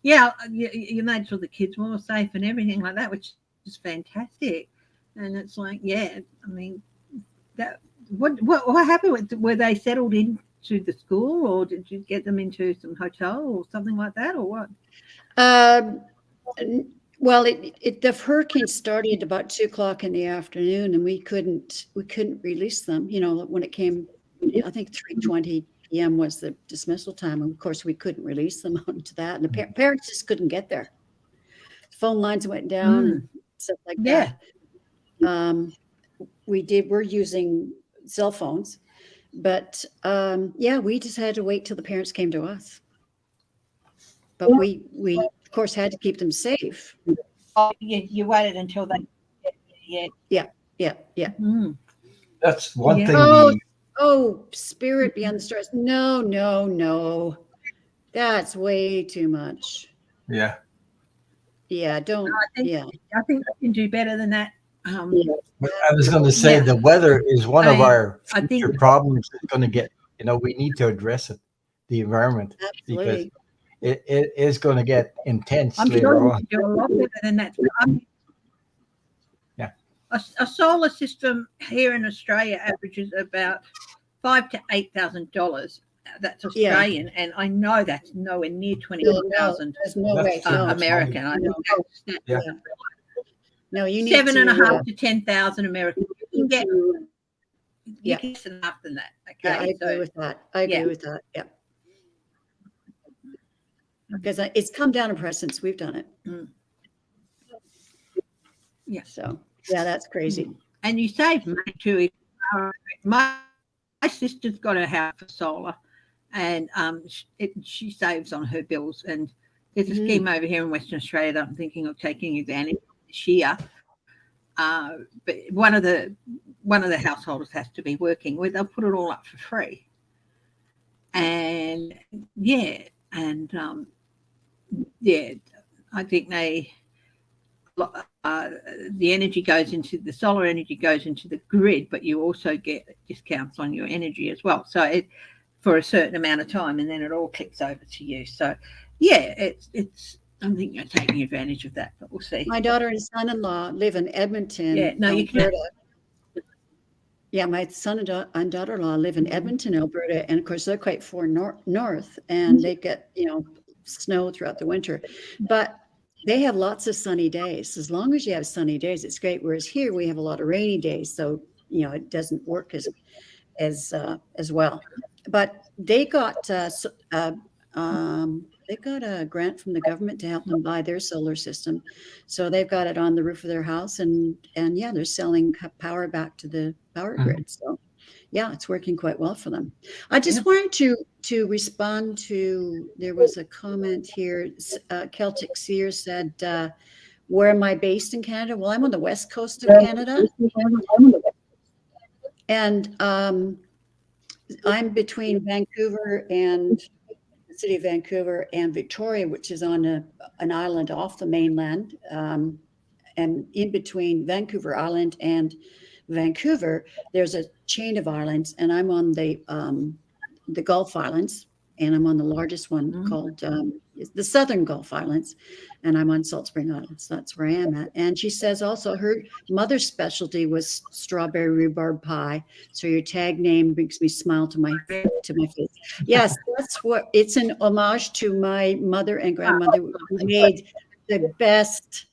Yeah, you made sure the kids were all safe and everything like that, which just fantastic. And it's like, yeah, I mean, that what happened? Were they settled into the school, or did you get them into some hotel or something like that, or what? Well, the hurricane started about 2:00 in the afternoon, and we couldn't release them. You know, when it came, I think 3:20 p.m. was the dismissal time, and of course we couldn't release them onto that, and the parents just couldn't get there. Phone lines went down and stuff like that. We're using cell phones, but we just had to wait till the parents came to us. But we of course had to keep them safe. Oh, you waited until they. Yeah. That's one thing. Oh, spirit beyond the stars. No. That's way too much. Yeah. Yeah, don't. I think they can do better than that. But I was going to say the weather is one of our future problems. That's going to get. We need to address it. The environment. Absolutely. Because it is going to get intense I'm later sure on. you can do a lot better than that. A solar system here in Australia averages about $5,000 to $8,000. That's Australian, and I know that's nowhere near 21,000. There's no way. American. I know that's No, you need 7,500 to 10,000 American. You can get enough than that. Okay, yeah, I agree with that. I agree with that. Yeah. Because it's come down in price since we've done it. Yeah. So that's crazy. And you save money too. My sister's got a house for solar, and she saves on her bills. And there's a scheme over here in Western Australia that I'm thinking of taking advantage of this year. But one of the householders has to be working. Where they'll put it all up for free. And I think the energy goes into the solar energy goes into the grid, but you also get discounts on your energy as well. So for a certain amount of time, and then it all clicks over to you. So it's I think you're taking advantage of that, but we'll see. My daughter and son-in-law live in Edmonton. You can. Yeah, my son and daughter-in-law live in Edmonton, Alberta, and of course they're quite far north, and they get snow throughout the winter, but they have lots of sunny days. As long as you have sunny days, it's great. Whereas here we have a lot of rainy days, so it doesn't work as well. But they got a grant from the government to help them buy their solar system, so they've got it on the roof of their house, and they're selling power back to the power grid. So it's working quite well for them. I just wanted to respond to, there was a comment here. Celtic Seer said, where am I based in Canada? Well, I'm on the west coast of Canada, and I'm between Vancouver and the city of Vancouver and Victoria, which is on an island off the mainland, and in between Vancouver Island and Vancouver, there's a chain of islands, and I'm on the Gulf Islands, and I'm on the largest one called the Southern Gulf Islands, and I'm on Salt Spring Island. So that's where I am at. And she says also her mother's specialty was strawberry rhubarb pie. So your tag name makes me smile to my face. Yes, that's what it's an homage to my mother and grandmother who made the best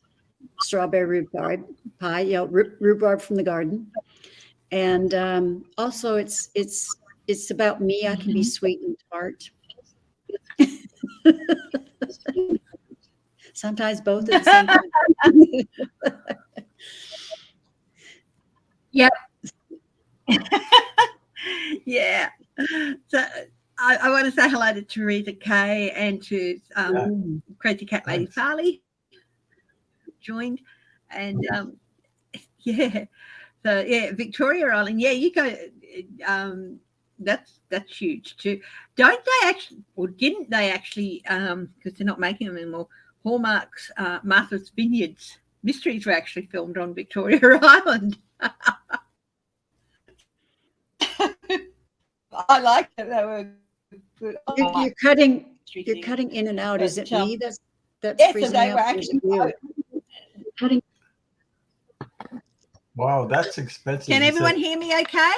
strawberry rhubarb pie, rhubarb from the garden. And also it's about me. I can be sweet and tart. Sometimes both at the same time. Yep. Yeah. So I want to say hello to Teresa Kay and to Crazy Cat Lady Farley joined. And so Victoria Island. Yeah, you go. That's huge too. Don't they actually, or didn't they actually? Because they're not making them anymore. Hallmark's Martha's Vineyards Mysteries were actually filmed on Victoria Island. I like it. They were good. You're cutting in and out. Is it me that's yes, freezing so they up? were actually cutting. Wow, that's expensive. Can You everyone said- hear me okay?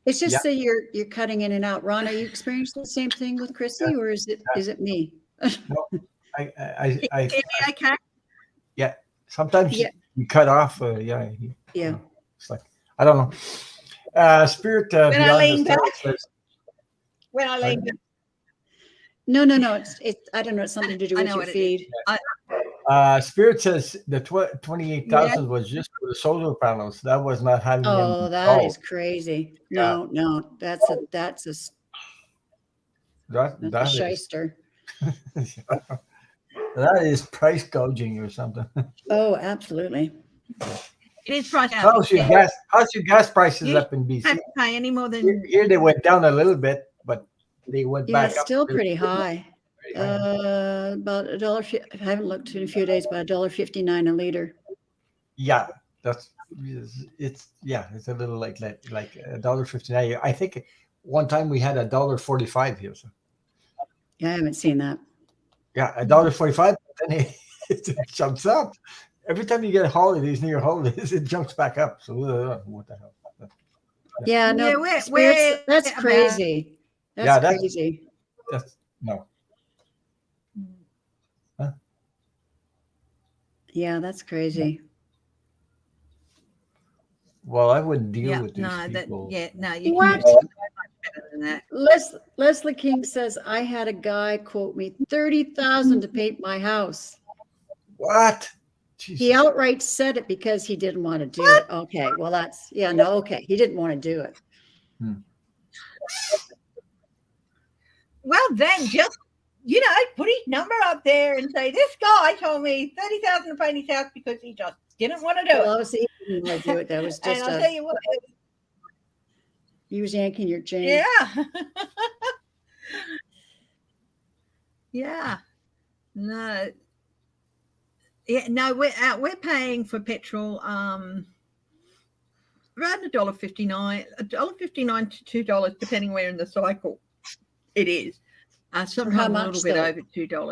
It's just Yeah. that you're cutting in and out. Ron, are you experiencing the same thing with Chrissy, or is it me? No, Can you hear me okay? sometimes Yeah. you cut off. Yeah. It's like I don't know. Spirit When I beyond the lean back. stars says, When I lean back. No. It's I don't know. It's something to do I with know your what it is. feed. Spirit says the 28,000 was just for the solar panels. That was not having them. Oh, that is crazy. No, that's a that a is, shyster. that is price gouging or something. Oh, absolutely. It is price out. How's your gas prices You up in BC? Have to pay any more than Here they went down a little bit, but they went Yeah, back it's up. still pretty high. Very high. About $1. I haven't looked in a few days, but $1.59 a liter. Yeah, it's a little like $1.59. I think one time we had $1.45 here. So. Yeah, I haven't seen that. Yeah, $1.45, then it jumps up. Every time you get holidays near holidays, it jumps back up. So what the hell? Yeah, no, Yeah, spirits, that's about- crazy. That's crazy. That's no. Yeah, that's crazy. Well, I wouldn't deal yeah, with these no, people. you What? can do so much better than that. Leslie King says, I had a guy quote me $30,000 to paint my house. What? He Jesus. outright said it because he didn't want to do it. Okay, well okay. He didn't want to do it. Well, then just put his number up there and say, this guy told me 30,000 to paint his house because he just didn't want to do Well, it. obviously he didn't want to do it. That was And just I'll tell you what, he was yanking your chain. yeah. Yeah. No. Yeah, no, we're paying for petrol around $1.59 to $2, depending where in the cycle it is. Sometimes how a much, little bit though? over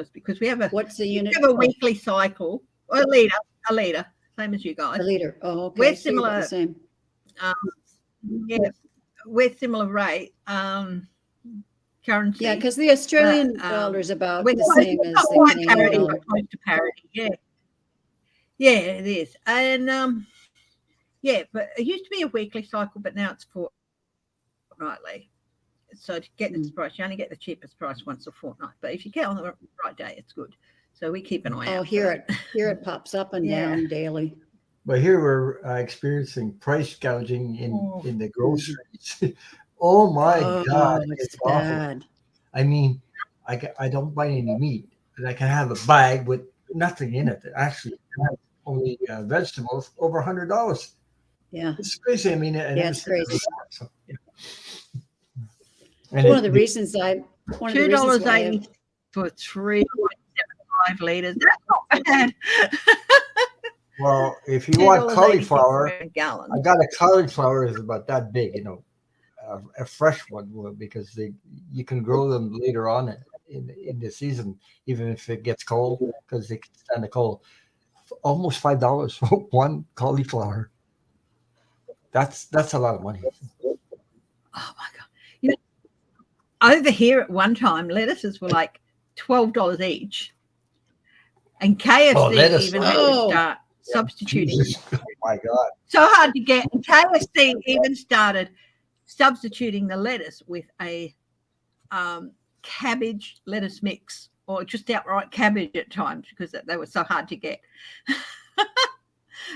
$2 because we have What's the unit? we have a weekly cycle. A liter, same as you guys. A liter. Oh, okay. We're So you're about similar. the same. Yeah, we're similar rate currency. Yeah, because the Australian dollar is about we're the same as not the quite Canadian parity, dollar. but close to parity. Yeah, it is. And but it used to be a weekly cycle, but now it's fortnightly. So to get this price, you only get the cheapest price once a fortnight. But if you get on the right day, it's good. So we keep an eye out. Oh, here it pops up and down daily. But here we're experiencing price gouging in the groceries. Oh my God, it's awful. bad. I mean, I don't buy any meat, but I can have a bag with nothing in it. Actually, only vegetables over $100. Yeah, It's crazy. I mean, it's crazy. So, yeah. One of the reasons $2.80 for 3.75 liters. That's not bad. Well, if you want cauliflower, a gallon. I got a cauliflower is about that big, a fresh one because you can grow them later on in the season, even if it gets cold because they can stand the cold. Almost $5 for one cauliflower. That's a lot of money. Oh my God! Over here at one time, lettuces were like $12 each, and KFC even had to start substituting. Jesus. Oh my God! So hard to get. And KFC even started substituting the lettuce with a cabbage lettuce mix, or just outright cabbage at times because they were so hard to get.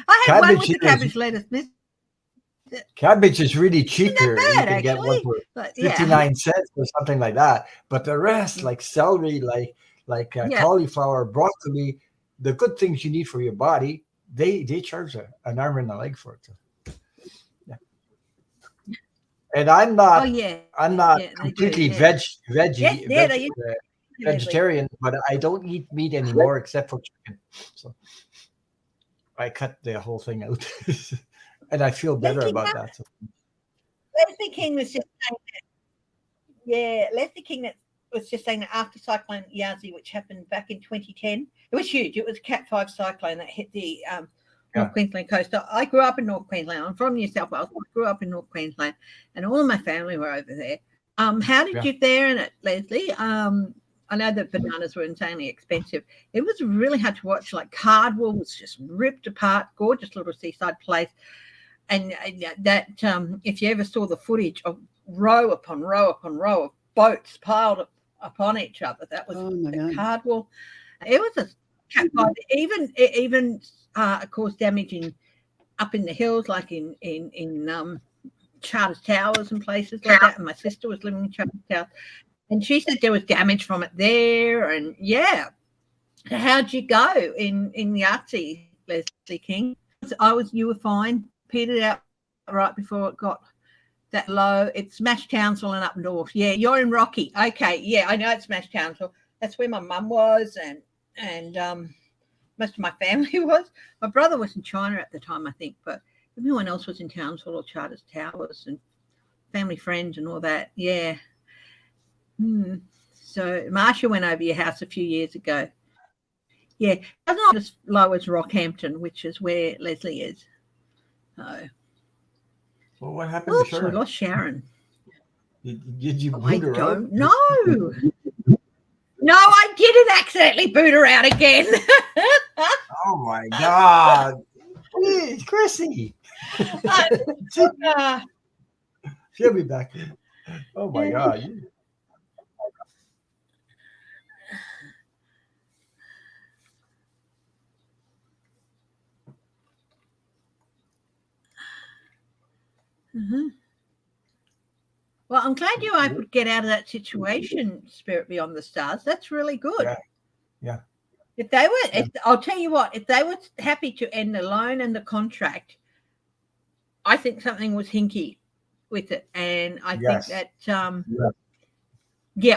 I had one with the cabbage lettuce mix. Cabbage is really cheap here. Bad, you can get one for 59 cents or something like that. But the rest, like celery, like cauliflower, broccoli, the good things you need for your body, they charge an arm and a leg for it. So, yeah. And I'm not completely veggie, vegetarian, but I don't eat meat anymore except for chicken. So I cut the whole thing out. And I feel better about that. So. Leslie King was just saying that. Yeah, Leslie King was just saying that after Cyclone Yasi, which happened back in 2010, it was huge. It was a Cat 5 cyclone that hit the North Queensland coast. I grew up in North Queensland. I'm from New South Wales. I grew up in North Queensland, and all of my family were over there. How did you fare in it, Leslie? I know that bananas were insanely expensive. It was really hard to watch. Like Cardwell was just ripped apart, gorgeous little seaside place. And that if you ever saw the footage of row upon row upon row of boats piled upon each other, that was Cardwell. It was a cat fight. Even caused damage up in the hills, like in Charters Towers and places like that. And my sister was living in Charters Towers. And she said there was damage from it there. And how'd you go in the artsy, Leslie King? You were fine, petered out right before it got that low. It's Smash Townsville and up north. Yeah, you're in Rocky. Okay, yeah, I know it's Smash Townsville. That's where my mum was, and most of my family was. My brother was in China at the time, I think, but everyone else was in Townsville or Charters Towers and family friends and all that. Yeah. So Marsha went over your house a few years ago. Yeah, it's not as low as Rockhampton, which is where Leslie is. So. Well, what happened to Sharon? We lost Sharon. Did you boot her out? I don't know. No, I didn't accidentally boot her out again. Oh my God. Please, Chrissy. She'll be back. Oh my God. Well, I'm glad you I could get out of that situation, Spirit Beyond the Stars. That's really good. Yeah. If they were, I'll tell you what, if they were happy to end the loan and the contract, I think something was hinky with it. And I think that,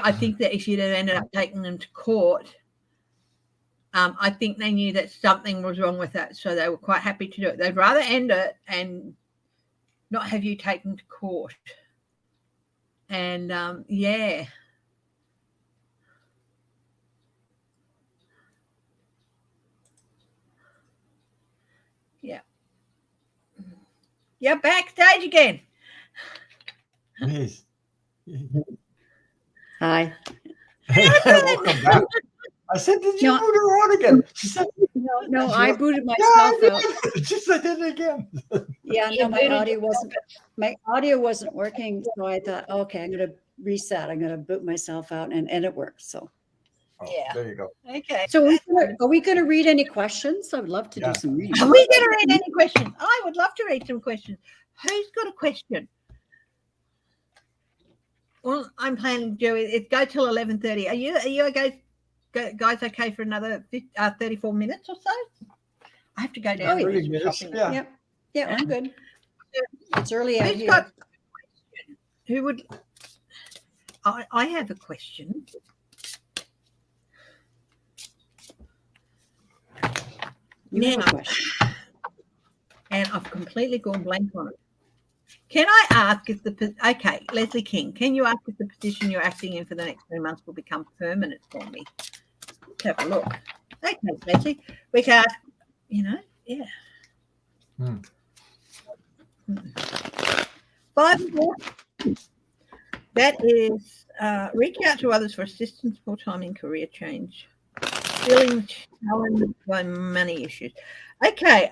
I think that if you'd have ended up taking them to court, I think they knew that something was wrong with that. So they were quite happy to do it. They'd rather end it and not have you taken to court. And yeah. You're backstage again. Please. Hi. Welcome back. I said, did you boot her out again? She said, no, I booted myself out. She said, I did it again. Yeah, no, my audio wasn't working. So I thought, okay, I'm going to reset. I'm going to boot myself out, and it worked. So. There you go. Okay. So are we going to read any questions? I would love to do some reading. Are we going to read any questions? I would love to read some questions. Who's got a question? Well, I'm planning to do it. Go till 11:30. Are you guys okay for another 34 minutes or so? I have to go down. Yeah, I'm good. It's early out here. Who would? I have a question. And I've completely gone blank on it. Can I ask if Leslie King, can you ask if the position you're acting in for the next 3 months will become permanent for me? Let's have a look. Okay, Leslie, we can ask, yeah. 5 more. That is reach out to others for assistance full-time in career change. Feeling challenged by money issues. Okay.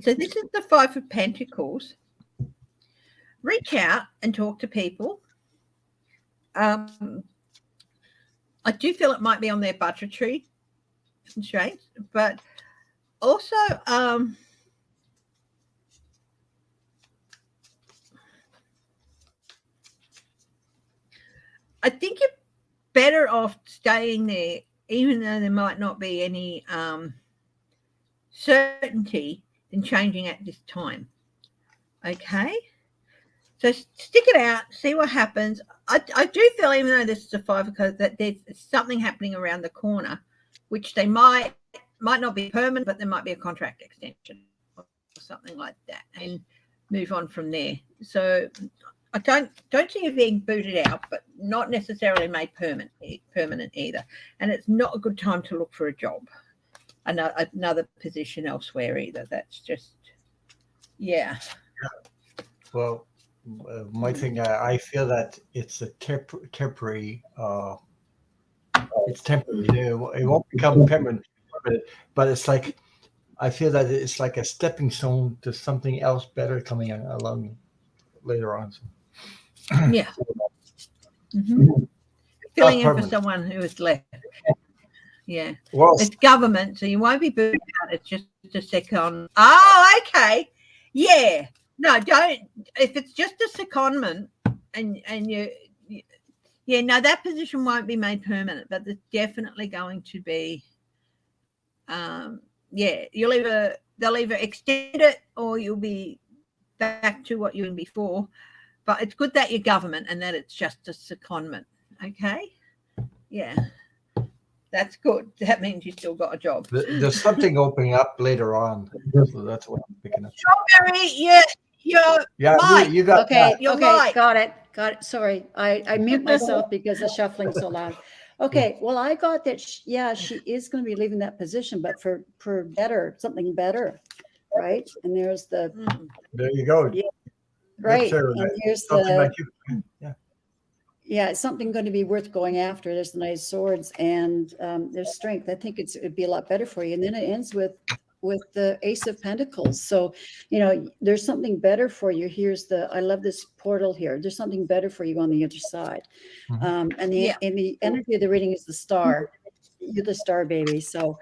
So this is the 5 of Pentacles. Reach out and talk to people. I do feel it might be on their budgetary constraints, but also I think you're better off staying there, even though there might not be any certainty in changing at this time. Okay, so stick it out, see what happens. I do feel, even though this is a 5 of Cups, that there's something happening around the corner, which they might not be permanent, but there might be a contract extension or something like that, and move on from there. So I don't see you being booted out, but not necessarily made permanent either. And it's not a good time to look for a job. another position elsewhere either. That's just, yeah. Well, my thing, I feel that it's a temporary. It's temporary. It won't become permanent, but it's like I feel that it's like a stepping stone to something else better coming along later on. So. Yeah. Not Filling in for permanent. someone who is left. Yeah. Well, It's government, so you won't be burnt out. It's just a second. Oh, okay. Yeah. No, don't. If it's just a secondment and yeah, no, that position won't be made permanent, but there's definitely going to be, yeah, they'll either extend it or you'll be back to what you were in before. But it's good that you're government and that it's just a secondment. Okay. Yeah. That's good. That means you still got a job. there's something opening up later on, so that's what I'm picking up. Strawberry, yeah, Mike. You got Okay, that. You're okay, right. Got it. Sorry, I mute myself because the shuffling so loud. Okay, well, I got that. She is going to be leaving that position, but for something better, right? And there's the There you go. Yeah, right. Sure, And here's something the like you. Yeah. it's something going to be worth going after. There's the nice swords and there's strength. I think it'd be a lot better for you. And then it ends with the Ace of Pentacles. So, there's something better for you. I love this portal here. There's something better for you on the other side. And the energy of the reading is the star. You're the star, baby. So,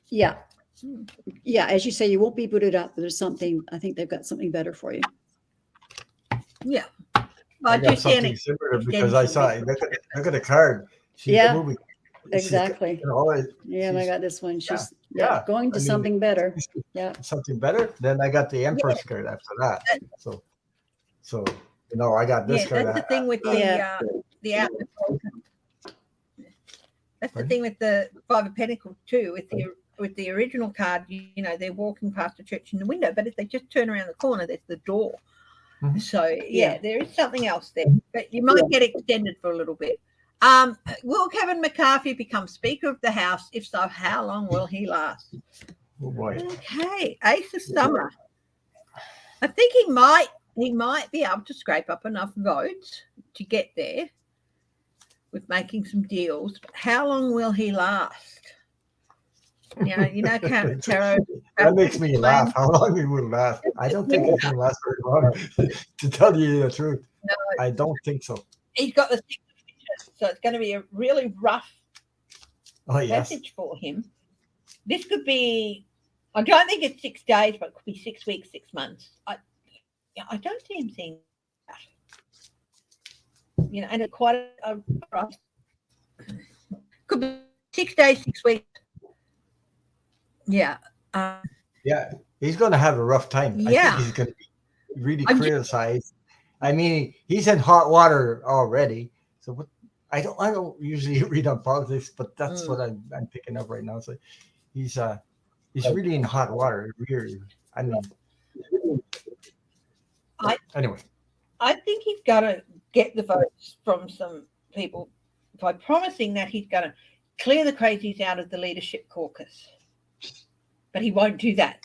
yeah, as you say, you won't be booted up. But I think they've got something better for you. Yeah. I got something similar because I saw it. Look at the card. She's moving. Exactly. I got this one. She's going to something better. Yeah. Something better. Then I got the Empress card after that. So I got this card. That's the thing with the outlet. That's the thing with the Five of Pentacles too. With the original card, they're walking past the church in the window, but if they just turn around the corner, there's the door. Mm-hmm. So there is something else there, but you might get extended for a little bit. Will Kevin McCarthy become Speaker of the House? If so, how long will he last? Oh boy. Okay, Ace of Summer. I think he might be able to scrape up enough votes to get there with making some deals. But how long will he last? Tarot. That makes me laugh. How long he will last? I don't think it can last very long. To tell you the truth, no, I don't think so. He's got the 6 pitches, so it's going to be a really rough message for him. This could be. I don't think it's 6 days, but it could be 6 weeks, 6 months. I don't see him seeing that. And it's quite a rough. Could be 6 days, 6 weeks. Yeah. He's going to have a rough time. I think he's going to be really criticized. I mean, he's in hot water already. So what? I don't usually read on politics, but that's what I'm picking up right now. So he's really in hot water. Really, I mean. Anyway, I think he's got to get the votes from some people by promising that he's going to clear the crazies out of the leadership caucus. But he won't do that.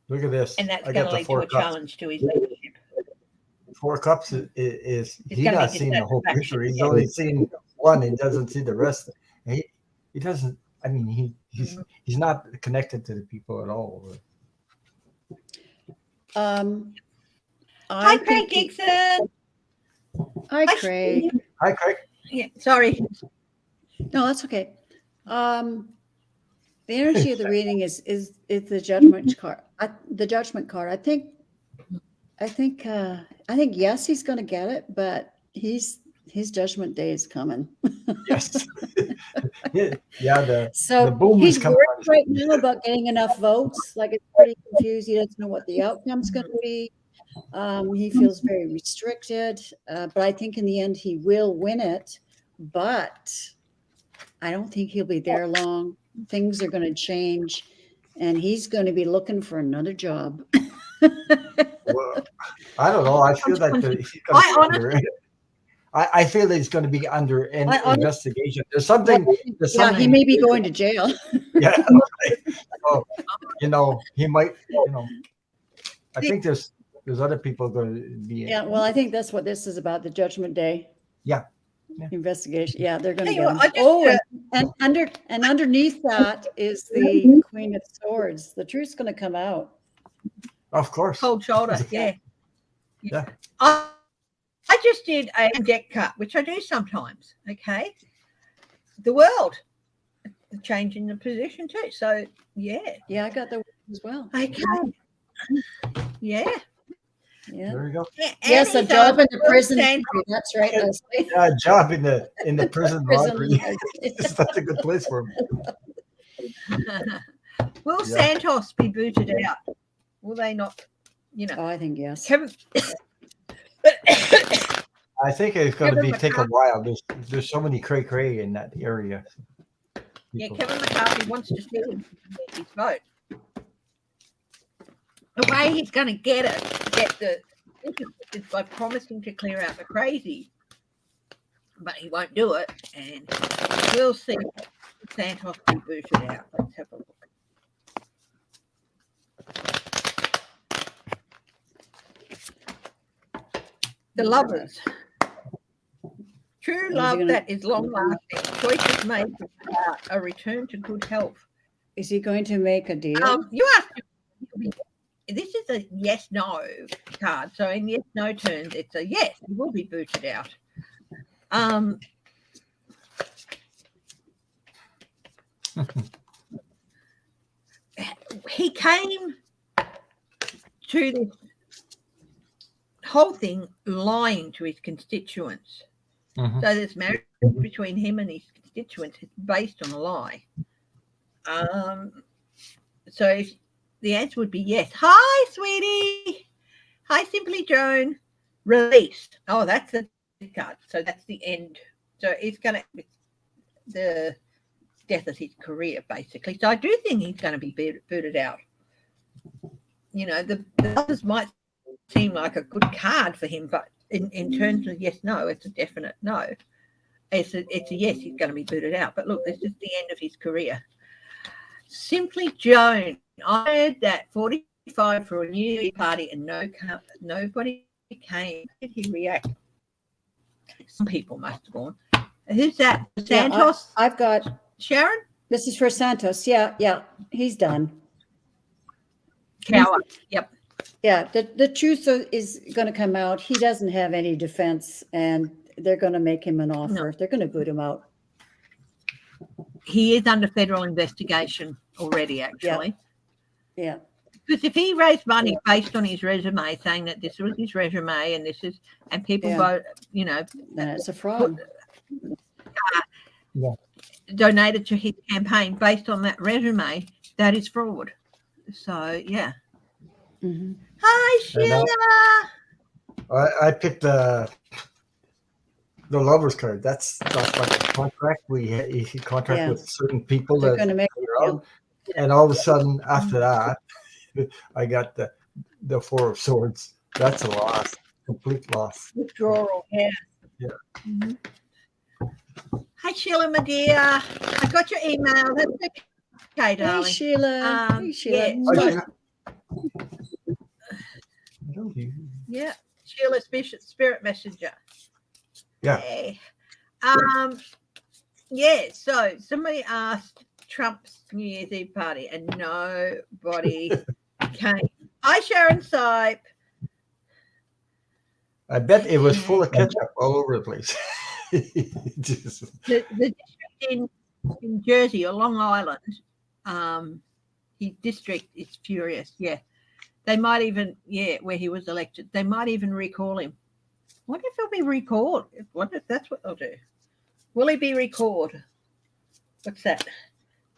Look at this. And that's going to lead to a challenge to his leadership. 4 cups is he's not seeing the whole picture. He's only seeing one. He doesn't see the rest. He doesn't. I mean, he's not connected to the people at all. Hi, Craig Dixon. Hi, Craig. Hi, Craig. Yeah, sorry. No, that's okay. The energy of the reading is the judgment card. The judgment card. I think yes, he's going to get it, but his judgment day is coming. Yes. The boom he's is coming worried right now about getting enough votes. Like, it's pretty confused. He doesn't know what the outcome's going to be. He feels very restricted, but I think in the end he will win it. But I don't think he'll be there long. Things are going to change, and he's going to be looking for another job. Well, I don't know. I feel like I feel that he's going to be under investigation. There's Well, something. yeah, he may be going to jail. Yeah. So, he might. I think there's other people going to be. Yeah, well, I think that's what this is about, the Judgment Day. Yeah. Investigation. Yeah, they're going to Tell you get him. what, and underneath that is the Queen of Swords. The truth's going to come out. Of course. Cold shoulder. Yeah. Yeah. I just did a deck cut, which I do sometimes. Okay. The world changing the position too. So yeah. Yeah, I got the as well. Okay. Yeah. Yeah. There you go. Yes, a job in the prison. That's right, Leslie. Yeah, a job in the prison Prison. laundry. It's not a good place for him. Will Santos be booted out? Will they not? Oh, I think yes. Kevin. I think it's going to take a while. There's so many cray in that area. Yeah, Kevin McCarthy wants to see his vote. The way he's going to get the is by promising to clear out the crazy, but he won't do it, and we'll see Santos be booted out. Let's have a look. The lovers. True love that is long lasting. Choices made without a return to good health. Is he going to make a deal? You asked. This is a yes/no card. So in yes/no terms, it's a yes. He will be booted out. He came to this whole thing lying to his constituents. Mm-hmm. So this marriage between him and his constituents is based on a lie. So the answer would be yes. Hi, sweetie. Hi, Simply Joan. Released. Oh, that's the card. So that's the end. So it's going to the death of his career, basically. So I do think he's going to be booted out. The others might seem like a good card for him, but in terms of yes/no, it's a definite no. It's a yes, he's going to be booted out. But look, this is the end of his career. Simply Joan. I heard that 45 for a New Year party and nobody came. How did he react? Some people must have gone. Who's that? Santos? Yeah, I've got Sharon? This is for Santos. Yeah. He's done. Coward. Yep. Yeah. The truth is going to come out. He doesn't have any defense, and they're going to make him an offer. No. They're going to boot him out. He is under federal investigation already, actually. Yeah. Because if he raised money based on his resume, saying that this was his resume and people vote, then it's a fraud. Donated to his campaign based on that resume, that is fraud. So, yeah. Mm-hmm. Hi, Sheila. I picked the lover's card. That's like a contract. He contract with certain people. They're going to make out. And all of a sudden, after that, I got the Four of Swords. That's a loss, complete loss. Withdrawal, yeah. Mm-hmm. Hi, Sheila, my dear. I got your email. That's okay, darling. Hey, Sheila. Yeah. Yeah. Sheila, spirit messenger. Yeah. Hey. So somebody asked Trump's New Year's Eve party and nobody came. Hi, Sharon Sipe. I bet it was full of ketchup all over the place. The district in Jersey or Long Island, his district is furious. Yeah. They might even, where he was elected, they might even recall him. What if he'll be recalled? What if that's what they'll do? Will he be recalled? What's that?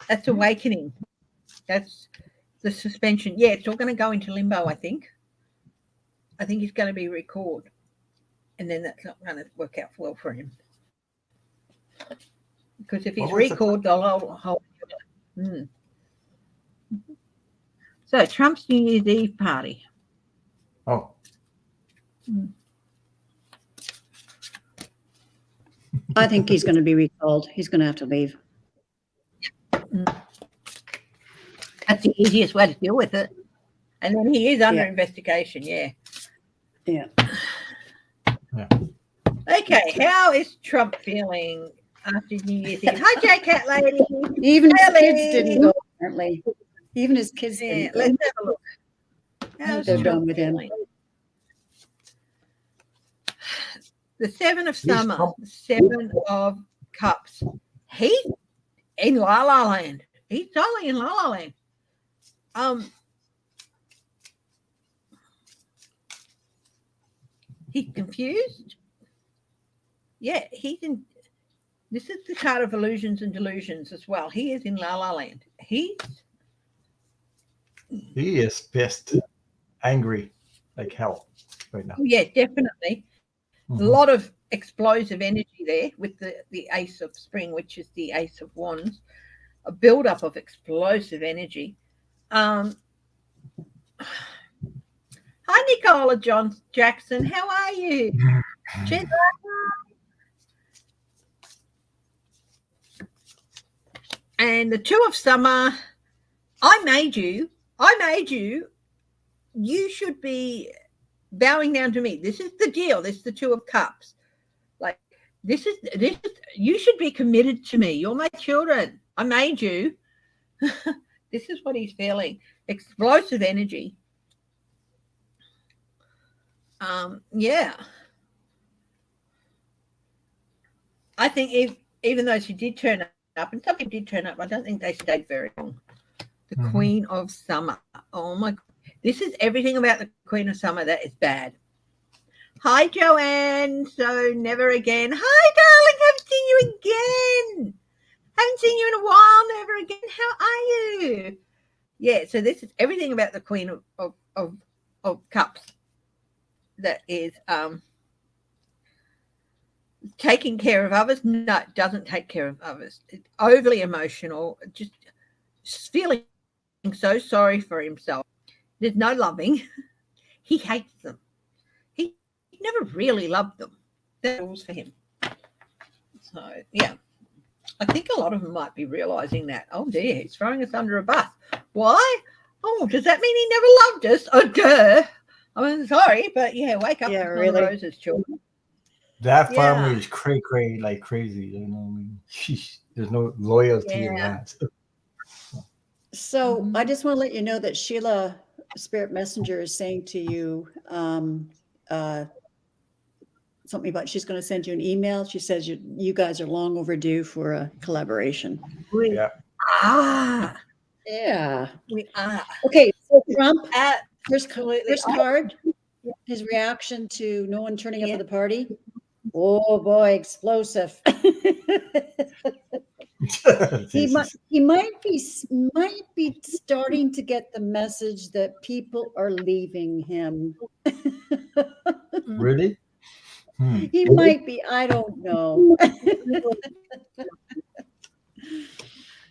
That's awakening. That's the suspension. Yeah, it's all going to go into limbo, I think. I think he's going to be recalled. And then that's not going to work out well for him. Because if he's recalled, they'll hold him. So, Trump's New Year's Eve party. Oh. I think he's going to be recalled. He's going to have to leave. That's the easiest way to deal with it. And then he is under Yeah. investigation, yeah. Yeah. Okay, how is Trump feeling after New Year's Eve? Hi, J-Cat lady. Even his Ellie. kids didn't go, apparently. Even his kids Yeah, didn't go. let's have a look. How's They're done Trump with him. feeling? The Seven of Summer, Trump. Seven of Cups. He's in La La Land. He's totally in La La Land. He's confused. Yeah, he's in. This is the card of illusions and delusions as well. He is in La La Land. He is pissed, angry like hell right now. Yeah, definitely. A lot of explosive energy there with the Ace of Spring, which is the Ace of Wands. A buildup of explosive energy. Hi, Nicola Jackson. How are you? And the Two of Summer. I made you. You should be bowing down to me. This is the deal. This is the Two of Cups. Like this is you should be committed to me. You're my children. I made you. This is what he's feeling. Explosive energy. Yeah. I think even though she did turn up, and some people did turn up, I don't think they stayed very long. The Queen of Summer. Oh my God. This is everything about the Queen of Summer that is bad. Hi, Joanne. So never again. Hi, darling. Haven't seen you again. Haven't seen you in a while. Never again. How are you? Yeah. So this is everything about the Queen of Cups that is taking care of others. No, it doesn't take care of others. It's overly emotional. Just feeling so sorry for himself. There's no loving. He hates them. He never really loved them. That was for him. So, yeah. I think a lot of them might be realizing that. Oh, dear, he's throwing us under a bus. Why? Oh, does that mean he never loved us? Oh, duh. I'm sorry, but yeah, wake up. Yeah, It's really. not roses, children. That Yeah. family is cray like crazy. You know, I mean, sheesh, there's no loyalty in that. So I just want to let you know that Sheila, Spirit Messenger, is saying to you something about she's going to send you an email. She says you guys are long overdue for a collaboration. Yeah. Yeah. We are. Okay, so Trump, Absolutely. first card, his reaction to no one turning up at the party. Oh boy, explosive. He might be starting to get the message that people are leaving him. Really? He might be. I don't know.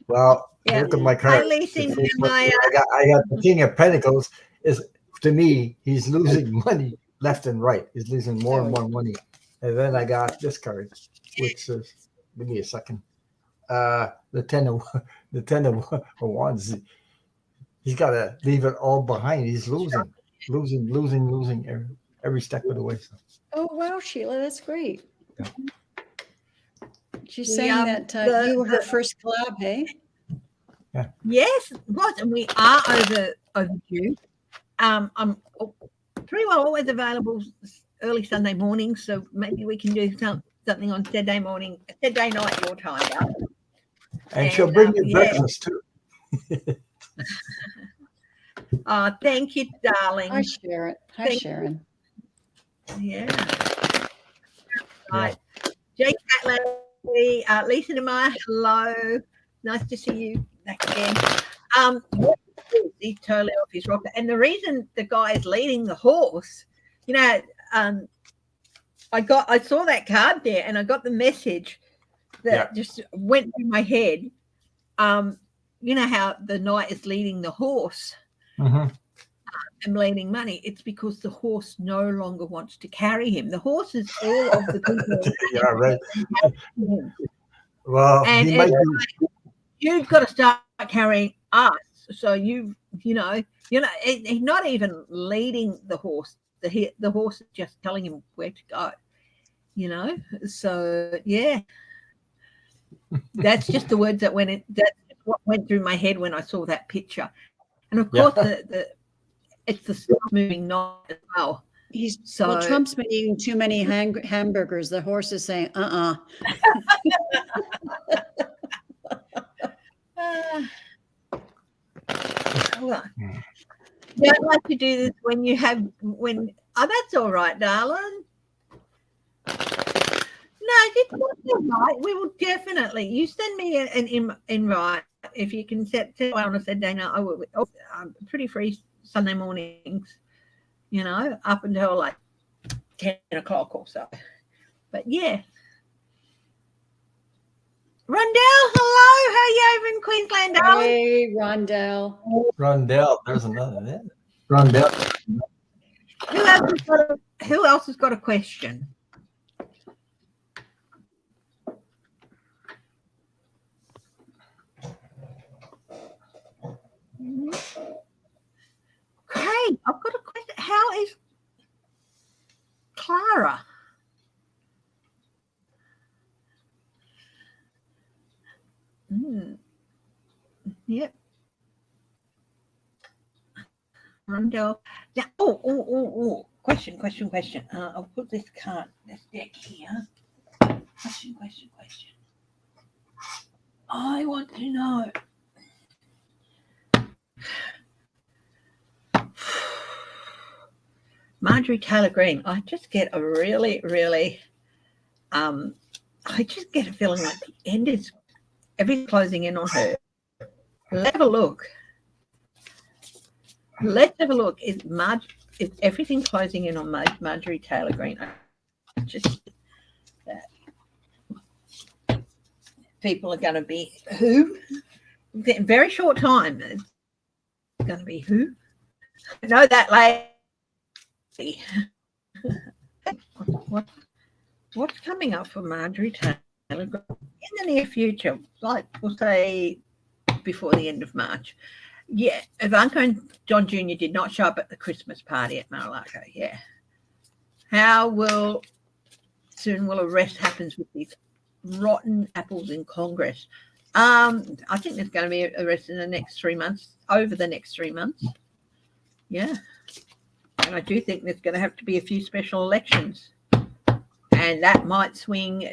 Well, Yeah. look at my card. Hi, Lisa, I got the King of Pentacles. Is to me, he's losing money left and right. He's losing more and more money. And then I got this card, which is, give me a second. The ten of wands. He's got to leave it all behind. He's losing every step of the way. So. Oh wow, Sheila, that's great. Yeah. She's saying that you were her first collab, hey? Yeah. Yes, it was, and we are overdue. I'm pretty well always available early Sunday morning, so maybe we can do something on Saturday morning, Saturday night your time, darling. And she'll bring you breakfast too. Thank you, darling. Hi, Sharon. Hi, Sharon. Yeah. Right. Jake Catley, Lisa DeMar, hello. Nice to see you back again. He's totally off his rocker. And the reason the guy is leading the horse, you know, I saw that card there and I got the message that just went through my head. You know how the knight is leading the horse. am lending money, it's because the horse no longer wants to carry him. The horse is all of the people. Yeah, right. Well, And he might it's be. like, you've got to start carrying us. So he's not even leading the horse. The horse is just telling him where to go. So yeah, that's just the words that that's what went through my head when I saw that picture. And of course, it's the stuff moving not as well. Trump's been eating too many hamburgers. The horse is saying, Hold on. Yeah, I'd like to do this that's all right, darling. No, it's not all right. We will definitely. You send me an invite if you can set on a Saturday night. I will. I'm pretty free Sunday mornings, up until like 10 o'clock or so. But yeah. Rondell, hello. How are you over in Queensland, darling? Hey, Rondell. Rondell, there's another there. Rondell. Who else has got a question? Craig, I've got a question. How is Clara? Yep. Rondell. Now, question. I'll put this deck here. Question. I want to know. Marjorie Taylor Greene. I just get a really, really, I just get a feeling like the end is everything closing in on her. Let's have a look. Is everything closing in on Marjorie Taylor Greene? Just people are going to be who? In a very short time. It's going to be who? I know that lady. What's coming up for Marjorie Taylor Greene in the near future? Like we'll say before the end of March. Yeah, Ivanka and John Jr. did not show up at the Christmas party at Mar-a-Lago. Yeah. How soon will arrest happens with these rotten apples in Congress? I think there's going to be arrest in the next 3 months, over the next 3 months. Yeah. And I do think there's going to have to be a few special elections. And that might swing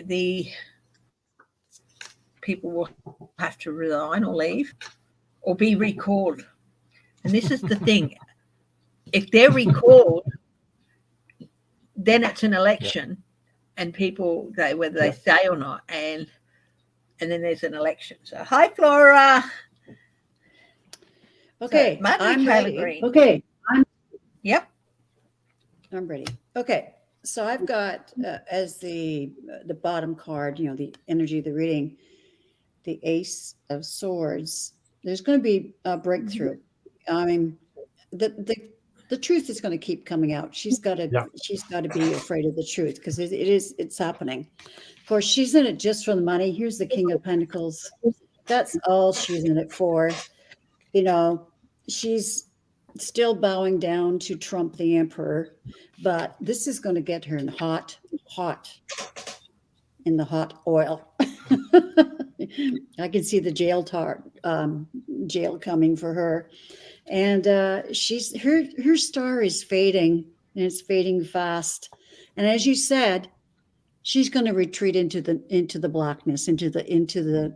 people will have to resign or leave or be recalled. And this is the thing. If they're recalled, then it's an election and people go whether they stay or not. And then there's an election. So hi, Flora. Okay, so, I'm ready. Green. Okay. Yep. I'm ready. Okay. So I've got as the bottom card, the energy of the reading, the Ace of Swords. There's going to be a breakthrough. I mean, the truth is going to keep coming out. She's got to be afraid of the truth because it's happening. Of course, she's in it just for the money. Here's the King of Pentacles. That's all she's in it for. She's still bowing down to Trump, the emperor, but this is going to get her in hot in the hot oil. I can see the jail coming for her, and her star is fading, and it's fading fast. And as you said, she's going to retreat into the blackness, into the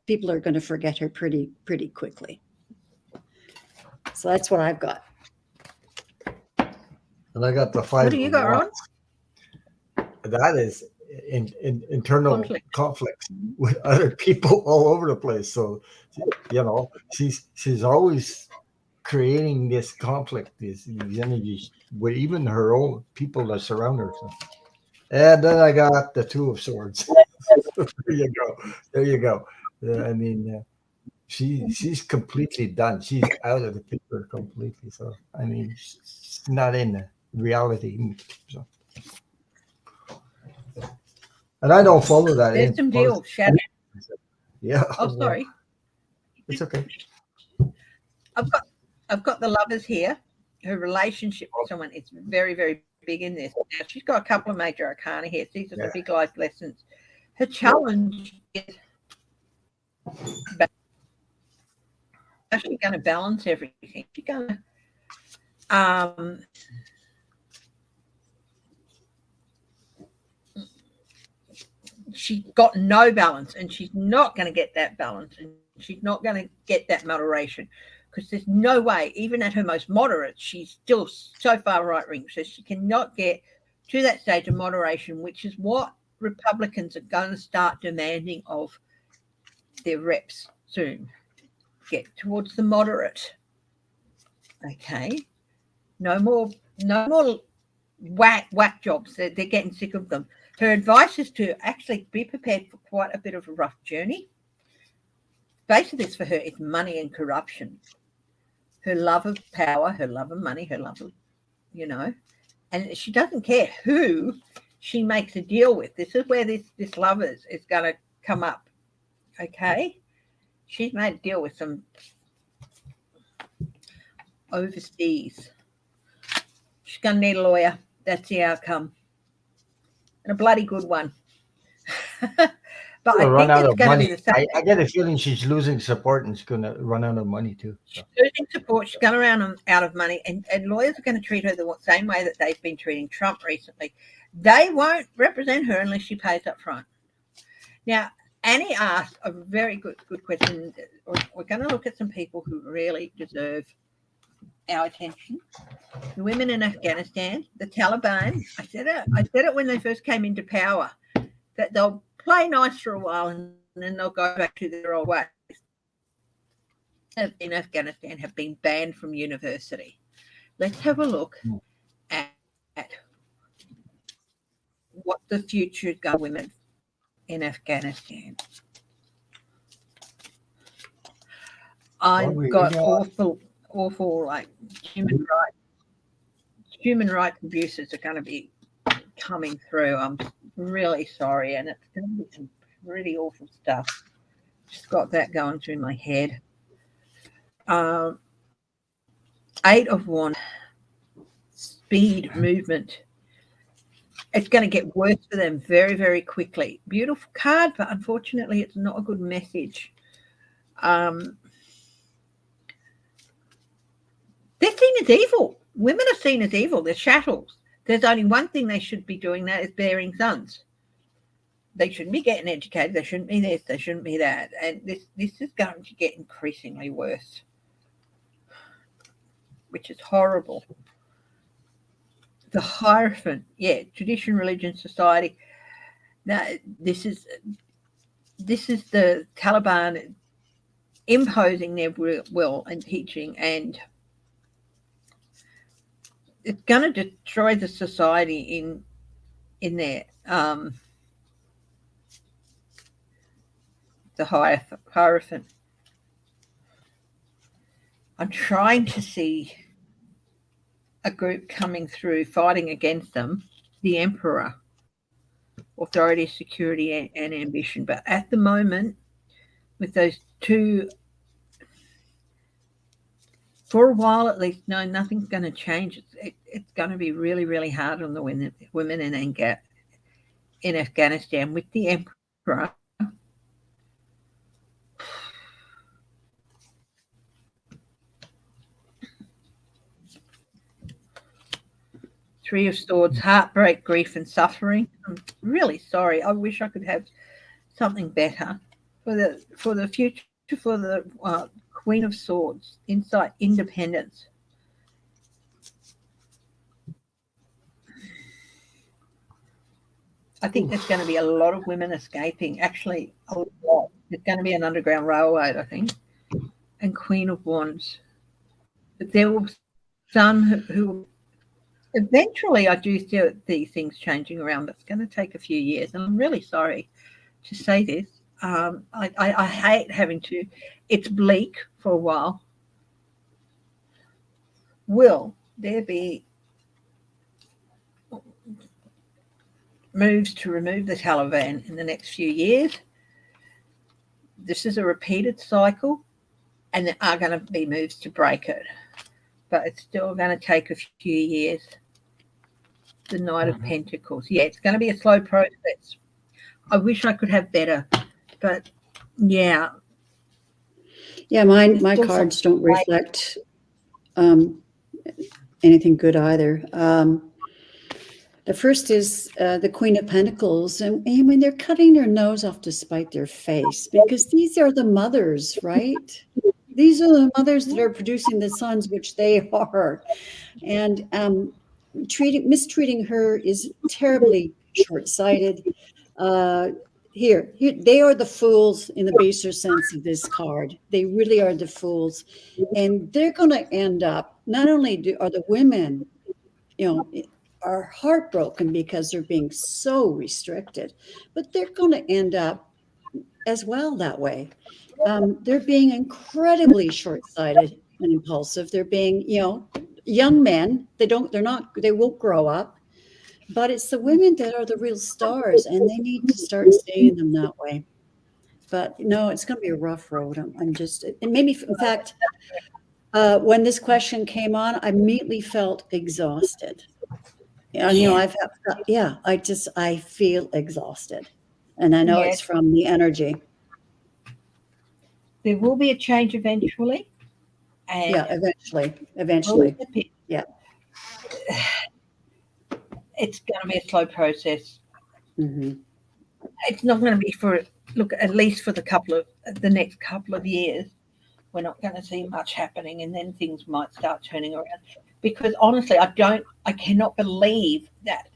people are going to forget her pretty quickly. So that's what I've got. And I got the 5. What do you got, Ron? That is internal conflicts with other people all over the place. So, she's always creating this conflict, these energies with even her own people that surround her. So. And then I got the 2 of Swords. There you go. I mean, she's completely done. She's out of the picture completely. So I mean, she's not in reality. So. And I don't follow that. There's some deals. Shout out. Yeah. Oh, sorry. It's okay. I've got the lovers here. Her relationship with someone is very, very big in this. Now, she's got a couple of major arcana here. These are the big life lessons. Her challenge is how's she going to balance everything? She's going to she's got no balance, and she's not going to get that balance, and she's not going to get that moderation, because there's no way, even at her most moderate, she's still so far right wing, so she cannot get to that stage of moderation, which is what Republicans are going to start demanding of their reps soon. Get towards the moderate. Okay, no more whack jobs. They're getting sick of them. Her advice is to actually be prepared for quite a bit of a rough journey. Base of this for her is money and corruption. Her love of power, her love of money, her love of, and she doesn't care who she makes a deal with. This is where this lovers is going to come up. Okay? She's made a deal with some overseas. She's going to need a lawyer. That's the outcome. And a bloody good one. But I think it's going to be the same. I get a feeling she's losing support and she's going to run out of money too. So. She's losing support. She's going to run out of money. And lawyers are going to treat her the same way that they've been treating Trump recently. They won't represent her unless she pays up front. Now, Annie asked a very good question. We're going to look at some people who really deserve our attention. The women in Afghanistan, the Taliban. I said it when they first came into power, that they'll play nice for a while and then they'll go back to their old ways. In Afghanistan have been banned from university. Let's have a look at what the future got women in I've got awful like human rights abuses are going to be coming through. I'm really sorry, and it's going to be some really awful stuff. Just got that going through my head. 8 of Wands, speed, movement. It's going to get worse for them very, very quickly. Beautiful card, but unfortunately it's not a good message. They're seen as evil. Women are seen as evil. They're chattels. There's only one thing they should be doing, that is bearing sons. They shouldn't be getting educated. They shouldn't be this. They shouldn't be that. And this is going to get increasingly worse, which is horrible. The Hierophant, tradition, religion, society. Now, this is the Taliban imposing their will and teaching, and it's going to destroy the society in there. The Hierophant. I'm trying to see a group coming through fighting against them, the Emperor, authority, security, and ambition. But at the moment, with those two, for a while at least, no, nothing's going to change. It's going to be really, really hard on the women in Afghanistan with the Emperor. Three of Swords, heartbreak, grief, and suffering. I'm really sorry. I wish I could have something better for the future, for the Queen of Swords, insight, independence. I think there's going to be a lot of women escaping. Actually, a lot. There's going to be an underground railroad, I think. And Queen of Wands. But there will be some who eventually, I do see these things changing around, but it's going to take a few years. And I'm really sorry to say this. I hate having to. It's bleak for a while. Will there be moves to remove the Taliban in the next few years? This is a repeated cycle, and there are going to be moves to break it, but it's still going to take a few years. The Knight of Pentacles. Yeah, it's going to be a slow process. I wish I could have better, but yeah. Yeah, my cards don't reflect anything good either. The first is the Queen of Pentacles, and when they're cutting their nose off to spite their face, because these are the mothers, right? These are the mothers that are producing the sons, which they are, and mistreating her is terribly short-sighted. Here, they are the fools in the baser sense of this card. They really are the fools, and they're going to end up. Not only are the women, are heartbroken because they're being so restricted, but they're going to end up as well that way. They're being incredibly short-sighted and impulsive. They're being, young men. They won't grow up, but it's the women that are the real stars, and they need to start seeing them that way. But no, it's going to be a rough road. It made me, in fact, when this question came on, I immediately felt exhausted. And, I feel exhausted. And I know it's from the energy. There will be a change eventually. And eventually. Yeah. It's going to be a slow process. Mm-hmm. It's not going to be at least for the next couple of years. We're not going to see much happening, and then things might start turning around. Because honestly, I cannot believe that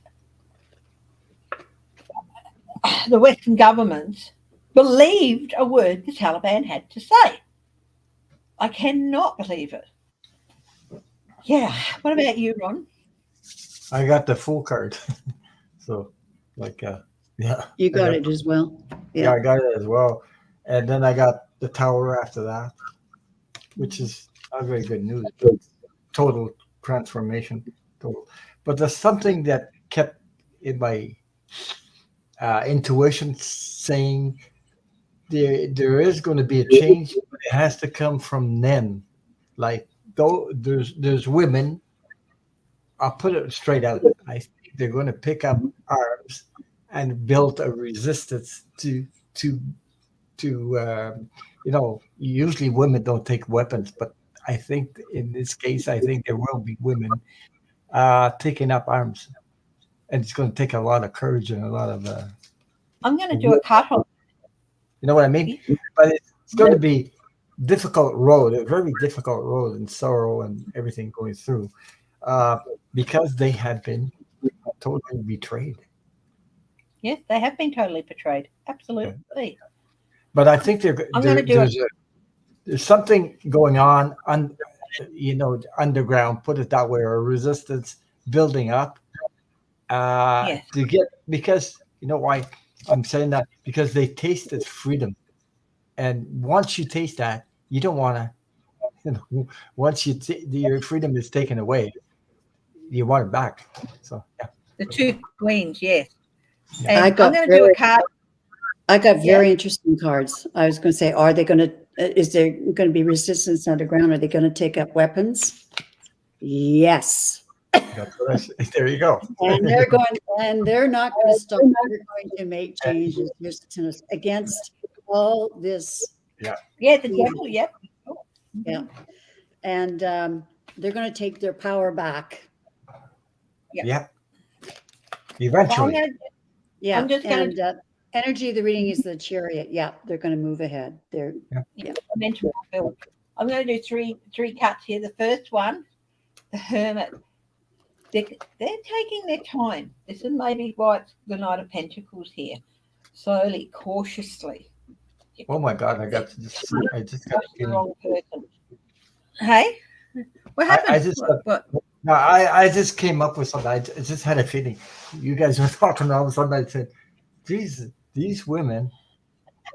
the Western governments believed a word the Taliban had to say. I cannot believe it. Yeah. What about you, Ron? I got the full card. So, yeah. You got it as well. Yeah, I got it as well. And then I got the Tower after that, which is not very good news. Total transformation. But there's something that kept in my intuition saying there is going to be a change, but it has to come from them. Like, though there's women, I'll put it straight out. I think they're going to pick up arms and build a resistance to usually women don't take weapons, but I think in this case, I think there will be women taking up arms, and it's going to take a lot of courage and a lot of. I'm going to do a cut off. You know what I mean? But it's going to be a very difficult road, and sorrow and everything going through, because they have been totally betrayed. Yes, they have been totally betrayed. Absolutely. Yeah. But I think there's something going on, underground, put it that way, or resistance building up. Because you know why I'm saying that? Because they tasted freedom, and once you taste that, you don't want to. Once your freedom is taken away, you want it back. So yeah. The two queens, yes. Yeah. I'm going to do a card. I got very interesting cards. I was going to say, is there going to be resistance underground? Are they going to take up weapons? Yes. There you go. And they're not going to stop. They're going to make changes against all this. Yeah. Yeah, the devil, yep. Yeah. And they're going to take their power back. Yeah. Eventually. I'm just going to. Energy of the reading is the Chariot. Yeah, they're going to move ahead. I'm going to do three cuts here. The first one, the Hermit. They're taking their time. This is maybe why it's the Knight of Pentacles here. Slowly, cautiously. Oh my God! I just got the wrong person. Hey, what happened? I just came up with something. I just had a feeling. You guys were talking, all of a sudden I said, "Jesus, these women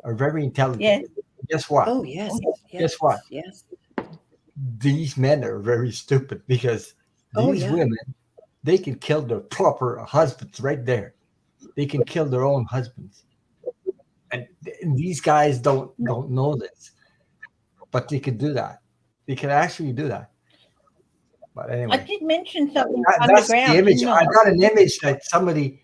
are very intelligent. Yeah. Guess what? Oh, yes. Guess what? Yes. These men are very stupid because Oh, these yeah. women, they can kill their proper husbands right there. They can kill their own husbands. And these guys don't know this, but they can do that. They can actually do that. But I anyway, did mention something that's the underground, image. didn't I I? got an image that somebody,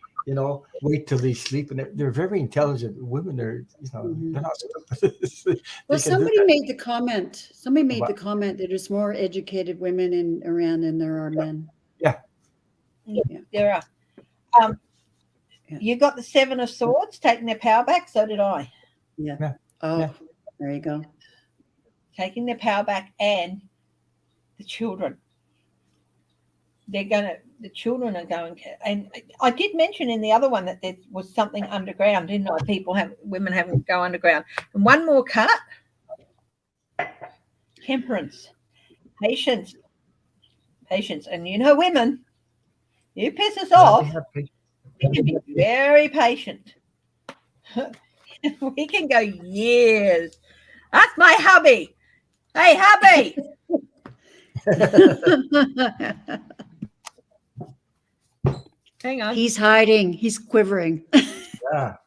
wait till they sleep, and they're very intelligent women. They're not stupid. Well, They can do somebody that. made the comment. Somebody made the What? comment that there's more educated women in Iran than there are men. Yeah. Yeah, there are. Yeah. You got the Seven of Swords taking their power back. So did I. Yeah. Yeah. Oh, Yeah. there you go. Taking their power back, and the children. The children are going to, and I did mention in the other one that there was something underground, didn't I? Women having to go underground. And one more cut. Temperance, patience. And women, you piss us off, we can be very patient. We can go years. That's my hubby. Hey, hubby. Hang on. He's hiding. He's quivering. Yeah.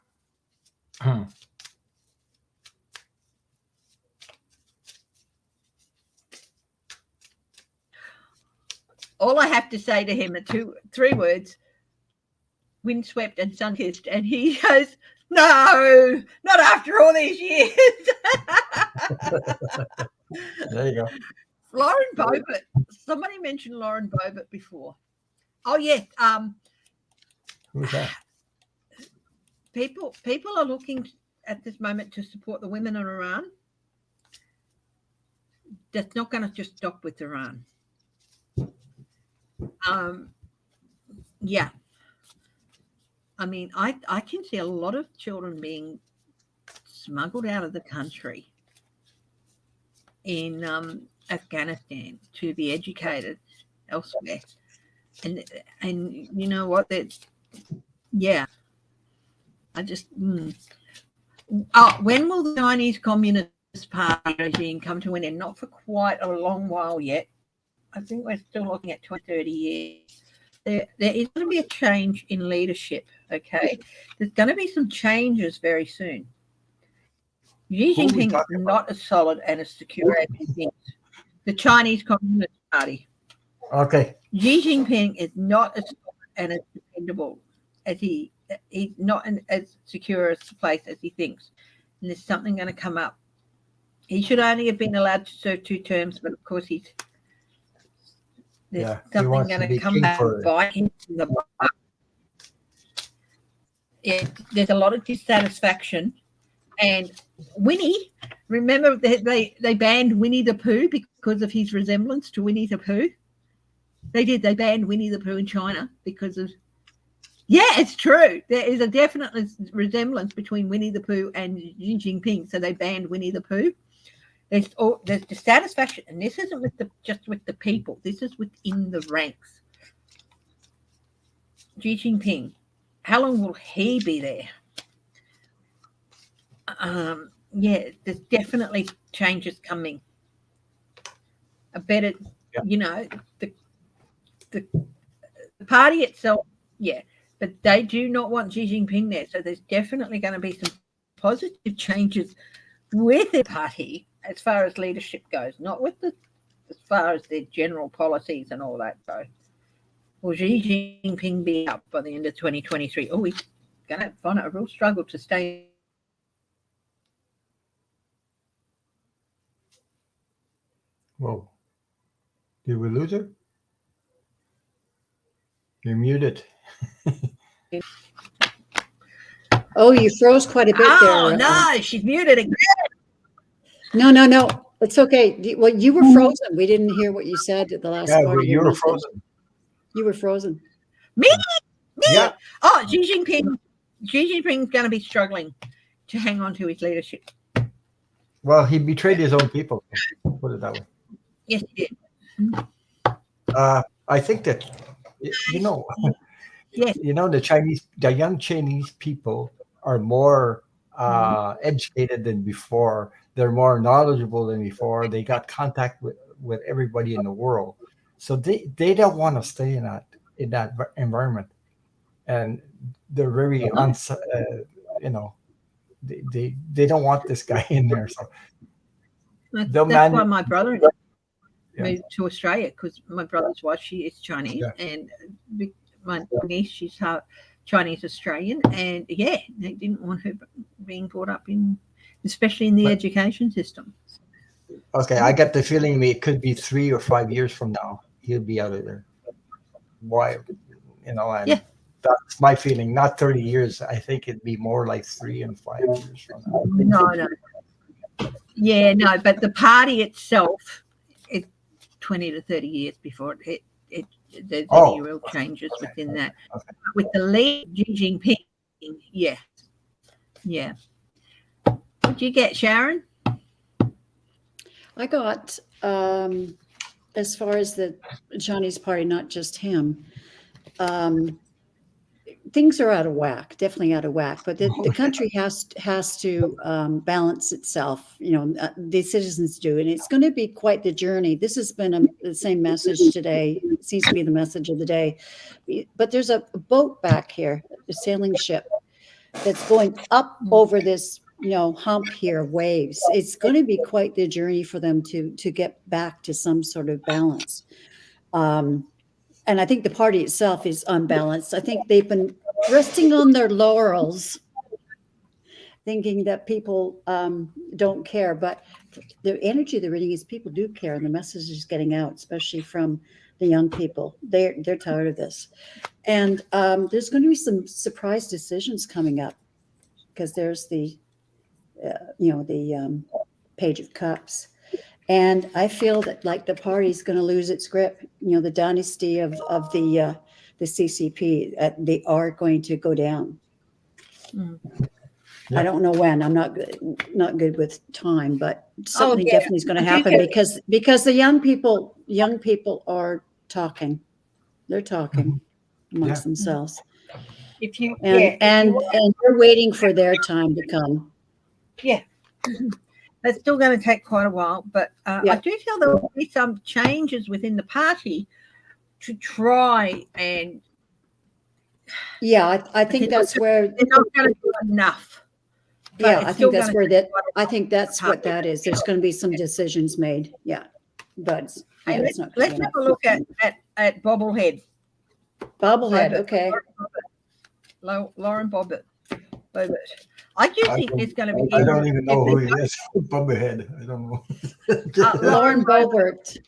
All I have to say to him are three words: windswept and sun-kissed. And he goes, "No, not after all these years." There you go. Lauren Boebert. Somebody mentioned Lauren Boebert before. Oh yes. Who's that? People are looking at this moment to support the women in Iran. That's not going to just stop with Iran. Yeah. I mean, I can see a lot of children being smuggled out of the country in Afghanistan to be educated elsewhere. And you know what? Yeah. I just. When will the Chinese Communist Party regime come to an end? Not for quite a long while yet. I think we're still looking at 20, 30 years. There is going to be a change in leadership, okay? There's going to be some changes very soon. Xi Jinping is not as solid and as secure as he thinks. The Chinese Communist Party. Okay. Xi Jinping is not as solid and as dependable as he's not as secure as a place as he thinks. And there's something going to come up. He should only have been allowed to serve 2 terms, but of course there's something going to come back and bite him in the butt. There's a lot of dissatisfaction. And Winnie, remember they banned Winnie the Pooh because of his resemblance to Winnie the Pooh? They did. They banned Winnie the Pooh in China because of... Yeah, it's true. There is a definite resemblance between Winnie the Pooh and Xi Jinping, so they banned Winnie the Pooh. There's dissatisfaction, and this isn't just with the people. This is within the ranks. Xi Jinping, how long will he be there? Yeah, there's definitely changes coming. I bet it. Yeah. The party itself, yeah, but they do not want Xi Jinping there. So there's definitely going to be some positive changes with the party as far as leadership goes, not with as far as their general policies and all that go. Will Xi Jinping be up by the end of 2023? Oh, he's going to find it a real struggle to stay. Whoa. Did we lose her? You're muted. Oh, you froze quite a bit there. Oh, no, she's muted again. No. It's okay. Well, you were frozen. We didn't hear what you said at the last part. You were frozen. You were frozen. Me? Yeah. Oh, Xi Jinping's going to be struggling to hang on to his leadership. Well, he betrayed his own people. Put it that way. Yes, he did. I think that, yes. The young Chinese people are more educated than before. They're more knowledgeable than before. They got contact with everybody in the world, so they don't want to stay in that environment, and they're very you know, they don't want this guy in there. So that's why my brother Yeah. moved to Australia, because my brother's wife, she is Chinese, Yeah. and my niece, she's half Chinese Australian, and they didn't want her being brought up in, especially in the education system. Okay, I get the feeling it could be 3 or 5 years from now he'll be out of there. Why, and that's my feeling. Not 30 years. I think it'd be more like 3 and 5 years from now. No. Yeah, no, but the party itself, it's 20 to 30 years before there's any real changes within that. Okay. With the lead, Xi Jinping, yeah. What'd you get, Sharon? I got, as far as the Chinese party, not just him, things are out of whack, definitely out of whack. But the country has to balance itself. The citizens do, and it's going to be quite the journey. This has been the same message today. It seems to be the message of the day. But there's a boat back here, a sailing ship, that's going up over this hump here, waves. It's going to be quite the journey for them to get back to some sort of balance. And I think the party itself is unbalanced. I think they've been resting on their laurels, thinking that people don't care. But the energy they're reading is people do care, and the message is getting out, especially from the young people. They're tired of this. And there's going to be some surprise decisions coming up, because there's the Page of Cups. And I feel that like the party's going to lose its grip. The dynasty of the CCP, they are going to go down. Yeah. I don't know when. I'm not good with time, but something definitely is going to happen, because the young people are talking. They're talking amongst themselves. And they're waiting for their time to come. Yeah. That's still going to take quite a while, but I do feel there will be some changes within the party to try and. Yeah, I think that's where they're not going to do enough. Yeah, I think that's where that. I think that's what that is. There's going to be some decisions made. Yeah, but let's have a look at Bobblehead. Bobblehead, okay. Lauren Bobbert. I do think there's going to be. I don't even know who he is. Bobblehead. I don't know. Lauren Boebert.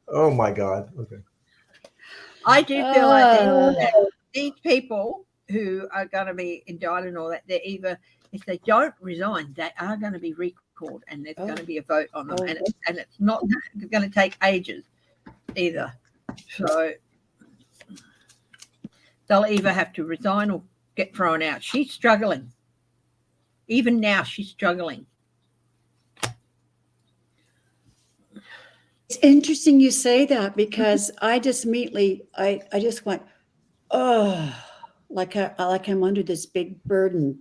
Oh my God. Okay. I do feel like that these people who are going to be indicted and all that, they're either, if they don't resign, they are going to be recalled, and there's going to be a vote on them, and it's not going to take ages either. So they'll either have to resign or get thrown out. She's struggling. Even now, she's struggling. It's interesting you say that, because I just immediately, I just went, oh, like I'm under this big burden.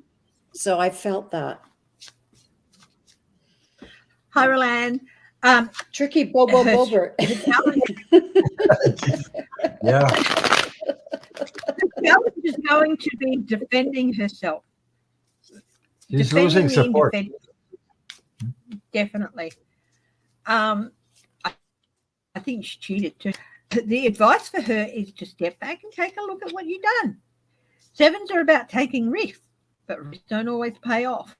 So I felt that. Hi, Roland. Tricky Bobo Bobert. Yeah. Ellen is going to be defending herself. She's losing support. Definitely. I think she cheated too. The advice for her is to step back and take a look at what you've done. Sevens are about taking risks, but risks don't always pay off.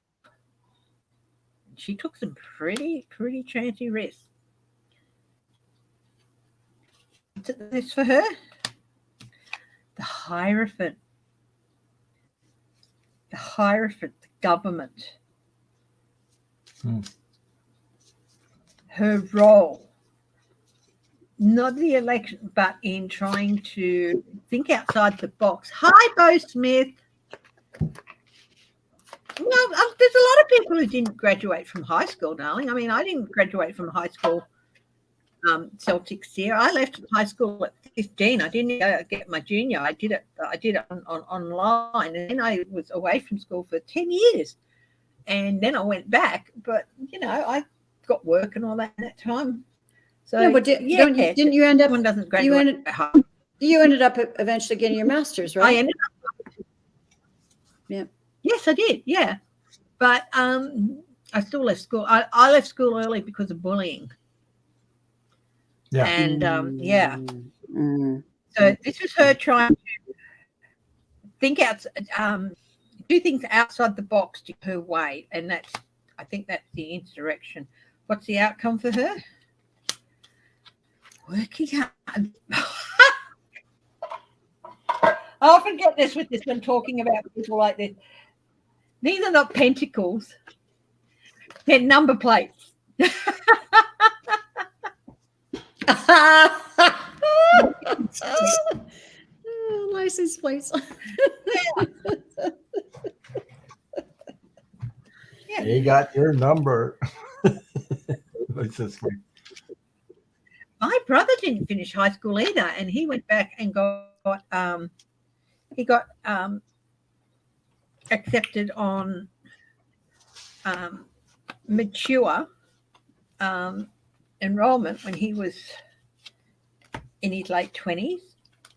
She took some pretty chancy risks. What's this for her? The Hierophant. The Hierophant, the government. Her role, not the election, but in trying to think outside the box. Hi, Bo Smith. Well, there's a lot of people who didn't graduate from high school, darling. I mean, I didn't graduate from high school. Celtics here. I left high school at 15. I didn't get my junior. I did it on online, and then I was away from school for 10 years. and then I went back. But I got work and all that in that time. So Yeah, but didn't you end up? One doesn't You graduate. ended up eventually getting your master's, right? I ended up. Yeah. Yes, I did. Yeah, but I still left school. I left school early because of bullying. Yeah. And so this was her trying to think out, do things outside the box to her way, and I think that's the insurrection. What's the outcome for her? Working hard. I often get this with this when talking about people like this. These are not pentacles; they're number plates. License plates. Yeah. They got your number. My brother didn't finish high school either, and he went back and got accepted on mature enrollment when he was in his late 20s,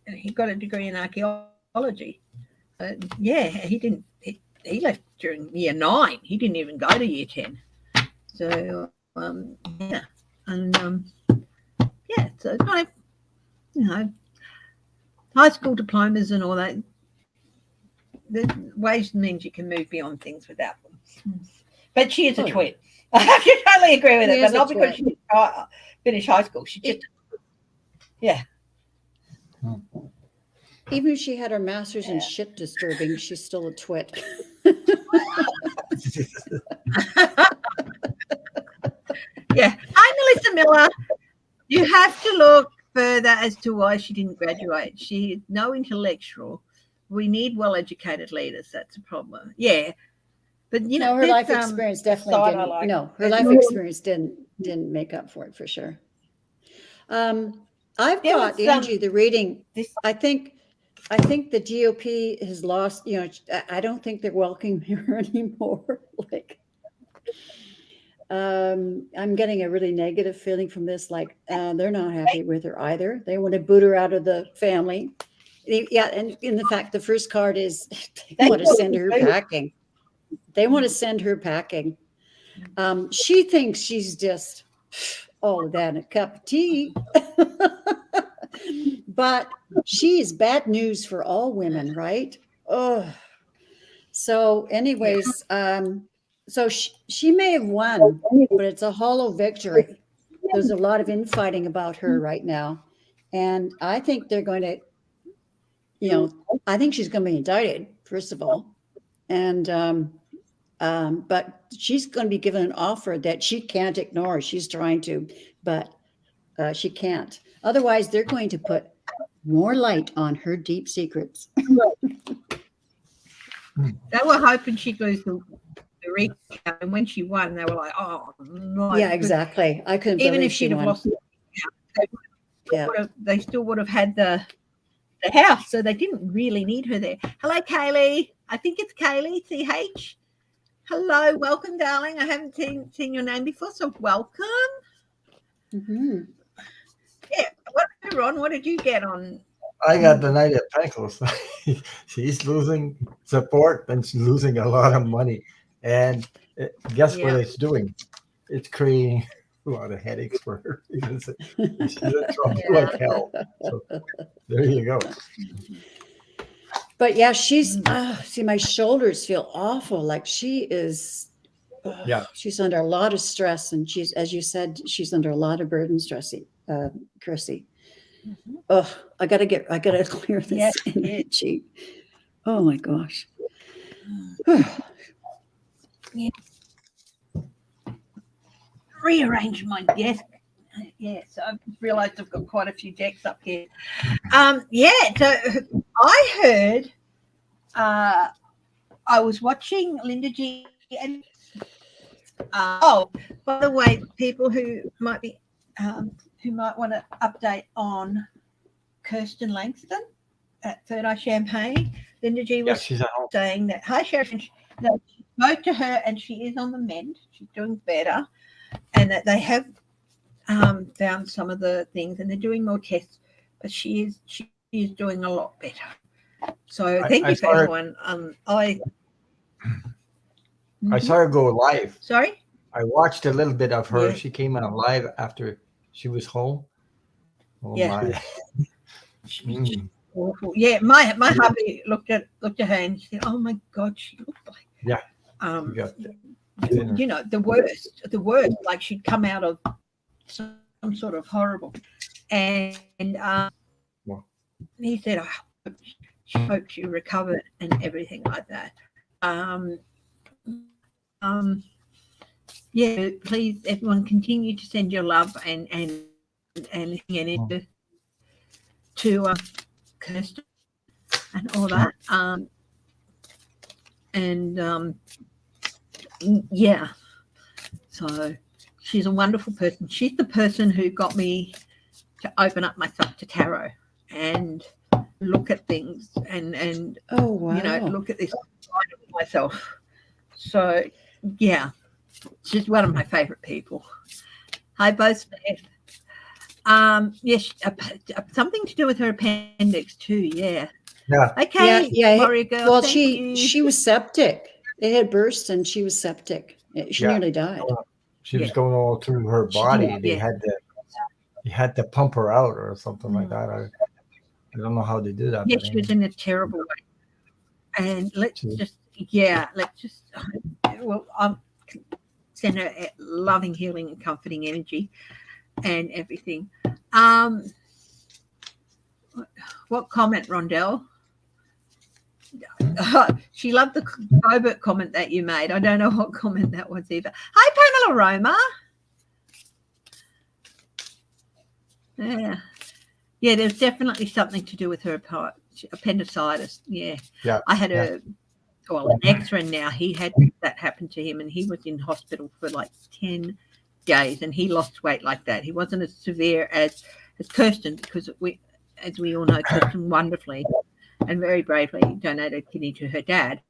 and he got a degree in archaeology. He didn't. He left during year 9. He didn't even go to year 10. So so kind of, high school diplomas and all that. There's ways and means you can move beyond things without them. But she is a twit. I have to totally agree with it, but not because she didn't finish high school. She just, Even if she had her master's in shit disturbing, she's still a twit. Yeah. Hi, Melissa Miller. You have to look further as to why she didn't graduate. She is no intellectual. We need well-educated leaders. That's a problem. Yeah. But her life experience definitely didn't. No, her life experience didn't make up for it for sure. I've got Angie the reading. I think the GOP has lost. I don't think they're welcoming her anymore. I'm getting a really negative feeling from this. They're not happy with her either. They want to boot her out of the family. Yeah, and in the fact, the first card is they want to send her packing. They want to send her packing. She thinks she's just all of that in a cup of tea. But she is bad news for all women, right? Oh. So anyways, so she may have won, but it's a hollow victory. There's a lot of infighting about her right now. And I think they're going to, I think she's going to be indicted, first of all. And but she's going to be given an offer that she can't ignore. She's trying to, but she can't. Otherwise, they're going to put more light on her deep secrets. They were hoping she'd lose the recount, and when she won, they were like, "Oh no!" Yeah, exactly. I couldn't even believe if she'd have won. lost the recount, they still would have had the house, so they didn't really need her there. Hello, Kaylee. I think it's Kaylee CH. Hello, welcome, darling. I haven't seen your name before, so welcome. Mm-hmm. Yeah, Ron, what did you get on? I got the Knight of Pentacles. She's losing support and she's losing a lot of money. And guess what it's doing? It's creating a lot of headaches for her because she's in trouble like hell. So there you go. But yeah, she's see, my shoulders feel awful. Like she is. She's under a lot of stress, and she's, as you said, she's under a lot of burden, Chrissy. Mm-hmm. Oh, I gotta clear this energy. Oh my gosh. Rearrange my desk. Yes, I've realized I've got quite a few decks up here. So I heard I was watching Linda G and by the way, people who might want to update on Kirsten Langston at Third Eye Champagne. Linda G was saying that, hi Sharon, that spoke to her, and she is on the mend. She's doing better, and that they have found some of the things, and they're doing more tests. But she is doing a lot better. So thank you for everyone. I saw her go live. Sorry? I watched a little bit of her. Yeah. She came on live after she was home. Oh Yeah. my. Awful. Yeah, my hubby looked at her and she said, "Oh my God, she looked like you know, the worst. Like she'd come out of some sort of horrible." And he said, "I hope she recovered and everything like that." Yeah, please, everyone, continue to send your love and to Kirsten and all that. Yeah. So she's a wonderful person. She's the person who got me to open up myself to tarot and look at things and oh wow, you know, look at this side of myself. So yeah, she's one of my favorite people. Hi, both. Yes, something to do with her appendix too. Yeah. Yeah. Okay. Yeah. Warrior girl. Well, she was septic. It had burst, and she was septic. She nearly died. She was going all through her body. They had to pump her out or something like that. I don't know how they do that. Yeah, she was in a terrible way. And let's just well, I'll send her loving, healing, and comforting energy and everything. What comment, Rondell? She loved the Gobert comment that you made. I don't know what comment that was either. Hi, Pamela Roma. Yeah, there's definitely something to do with her appendicitis. Yeah. I had an ex-friend now. He had that happen to him, and he was in hospital for like 10 days, and he lost weight like that. He wasn't as severe as Kirsten, because as we all know, Kirsten wonderfully and very bravely donated a kidney to her dad.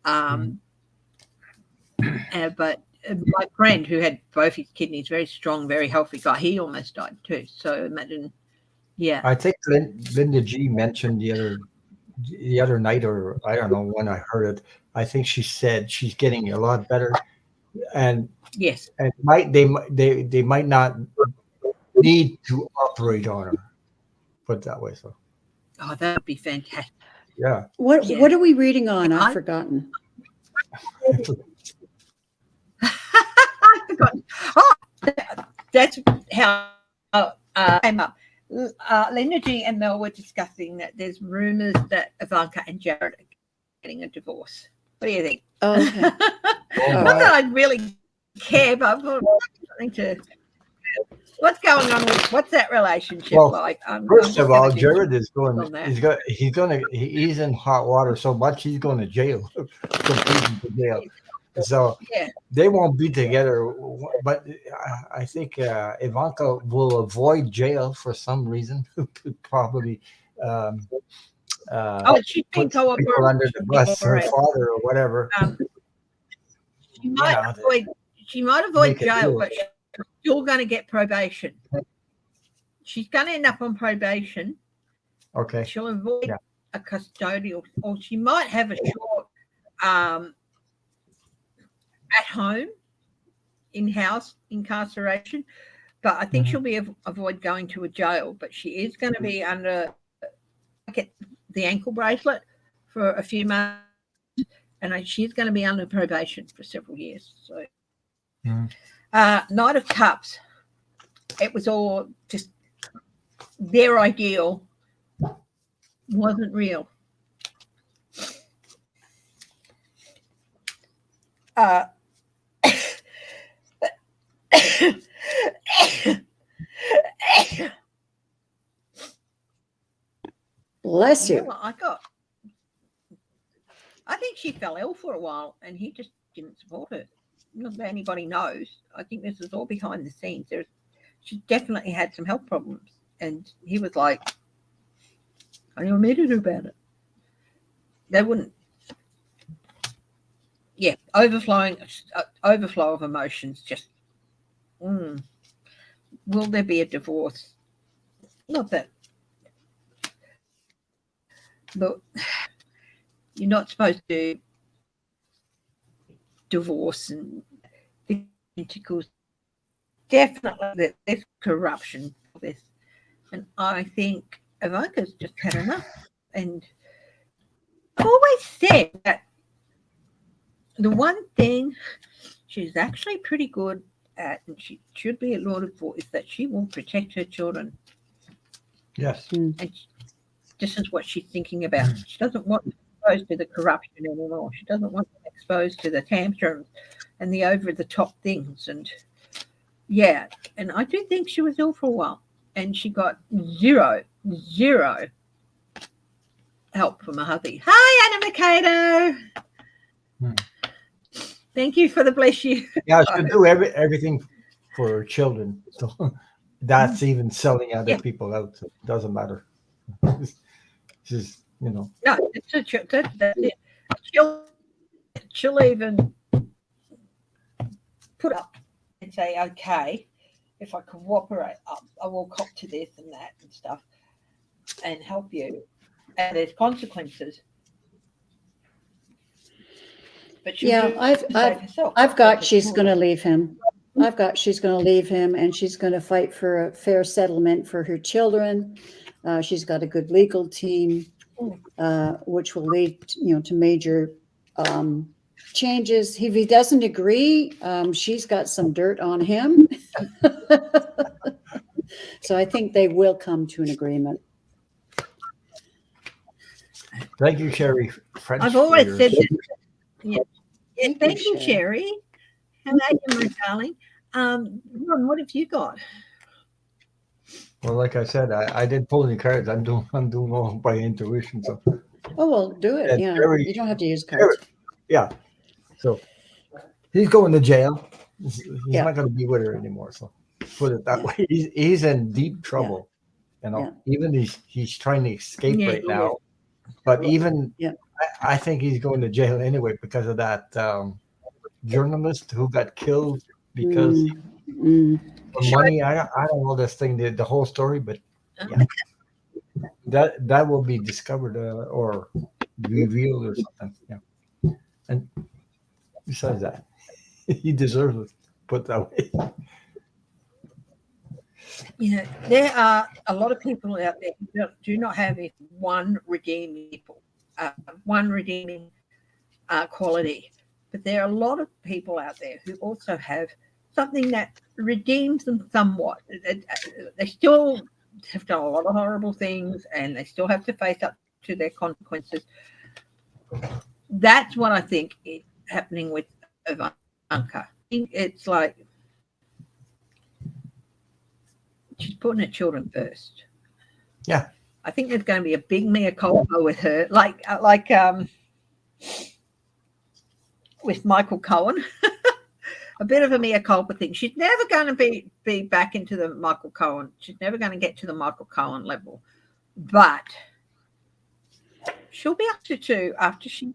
But my friend, who had both his kidneys, very strong, very healthy guy, he almost died too. So imagine, yeah. I think Linda G mentioned the other night, or I don't know when I heard it. I think she said she's getting a lot better, and yes, and they might not need to operate on her. Put it that way. So. Oh, that would be fantastic. Yeah. What are we reading on? I've forgotten. I forgot. Oh, that's how came up. Linda G and Mel were discussing that there's rumors that Ivanka and Jared are getting a divorce. What do you think? Oh, okay. Not that I really care, but I've got something to. What's going on what's that relationship like? First of all, Jared is he's in hot water so much he's going to jail. So they won't be together. But I think Ivanka will avoid jail for some reason. Probably. She's been under the bus, her father or whatever. She might avoid jail, but she's still going to get probation. She's going to end up on probation. Okay. She'll avoid a custodial, or she might have a short at home, in-house incarceration, but I think she'll avoid going to a jail. But she is going to be under the ankle bracelet for a few months, and she's going to be under probation for several years. So, Knight of Cups, it was all just their ideal, wasn't real. Bless you. I think she fell ill for a while, and he just didn't support her. Not that anybody knows. I think this is all behind the scenes. She definitely had some health problems, and he was like, "I don't know what to do about it." They wouldn't. yeah, overflow of emotions. Just, will there be a divorce? Not that, look, you're not supposed to divorce and tentacles. Definitely that there's corruption for this. And I think Ivanka's just had enough. And I've always said that the one thing she's actually pretty good at, and she should be lauded for, is that she will protect her children. Yes. And this is what she's thinking about. She doesn't want them exposed to the corruption anymore. She doesn't want them exposed to the tantrums and the over-the-top things. And yeah, and I do think she was ill for a while, and she got zero help from her hubby. Hi, Anna Mikado. Thank you for the bless you. Yeah, she do everything for her children. So that's even selling other people out. So it doesn't matter. Just, No, that's it. She'll even put up and say, okay, if I cooperate, I will cop to this and that and stuff and help you. And there's consequences. But I've got she's going to leave him. I've got she's going to leave him, and she's going to fight for a fair settlement for her children. She's got a good legal team, which will lead, to major changes. If he doesn't agree, she's got some dirt on him. So I think they will come to an agreement. Thank you, Sherry. I've always said that. Yeah. Thank you, Sherry. How are you, my darling? Ron, what have you got? Well, like I said, I didn't pull any cards. I'm doing all by intuition. So. Oh well, do it. Yeah, Sherry, you don't have to use cards. Yeah. So he's going to jail. He's not going to be with her anymore. So put it that way. He's in deep trouble. Even he's trying to escape right now. But even I think he's going to jail anyway because of that journalist who got killed because for money. I don't know this thing, the whole story, but that will be discovered or revealed or something. Yeah. And besides that, he deserves it. Put that way. There are a lot of people out there who do not have one redeeming quality, but there are a lot of people out there who also have something that redeems them somewhat. They still have done a lot of horrible things, and they still have to face up to their consequences. That's what I think is happening with Ivanka. I think it's like she's putting her children first. Yeah. I think there's going to be a big mea culpa with her, like with Michael Cohen. A bit of a mea culpa thing. She's never going to be back into the Michael Cohen. She's never going to get to the Michael Cohen level. But she'll be up to after she's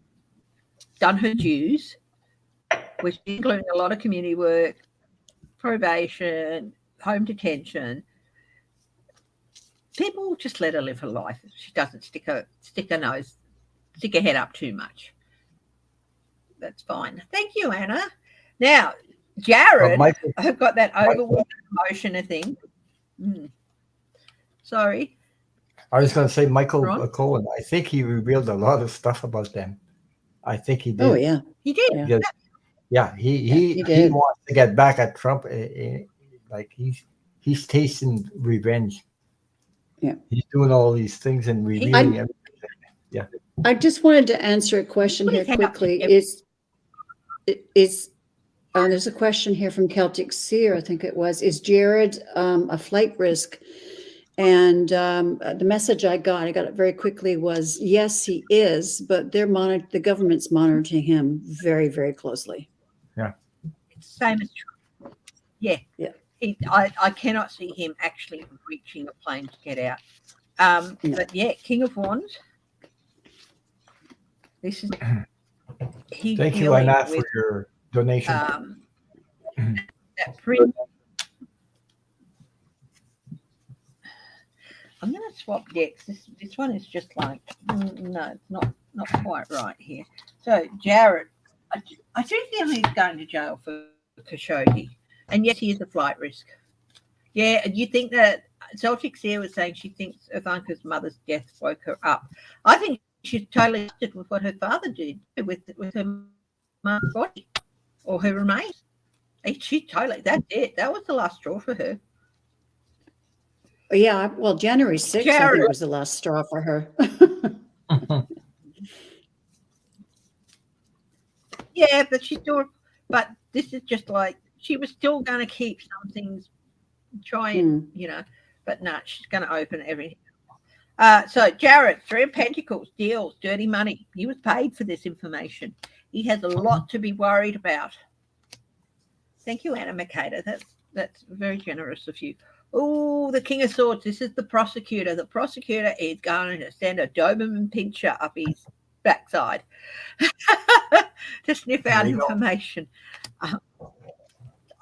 done her dues, which including a lot of community work, probation, home detention. People will just let her live her life if she doesn't stick her head up too much. That's fine. Thank you, Anna. Now, Jared, I've got that overwhelming emotion thing. Sorry. I was going to say Michael Cohen. I think he revealed a lot of stuff about them. I think he did. Oh yeah, he did. Because, he wants to get back at Trump. Like he's tasting revenge. Yeah, he's doing all these things and revealing everything. Yeah. I just wanted to answer a question here quickly. There's a question here from Celtic Seer, I think it was. Is Jared a flight risk? And the message I got it very quickly, was yes, he is, but the government's monitoring him very, very closely. Yeah. It's the same as Trump. Yeah. Yeah. I cannot see him actually reaching a plane to get out. No. But yeah, King of Wands. This is Thank you, really, Anna, for your donation. That print. I'm going to swap decks. This one is just like, no, it's not quite right here. So Jared, I do feel he's going to jail for Khashoggi, and yes, he is a flight risk. Yeah, and you think that Celtic Sear was saying she thinks Ivanka's mother's death woke her up. I think she's totally did with what her father did with her mother's body or her remains. She totally, that's it. That was the last straw for her. Yeah, well, January 6th, I think, was the last straw for her. Yeah, but she's still, but this is just like, she was still going to keep some things, try and, but no, she's going to open everything. So Jared, 3 of Pentacles, deals, dirty money. He was paid for this information. He has a lot to be worried about. Thank you, Anna Mercator. That's very generous of you. Oh, the King of Swords. This is the prosecutor. The prosecutor is going to send a Doberman pinscher up his backside to sniff out information.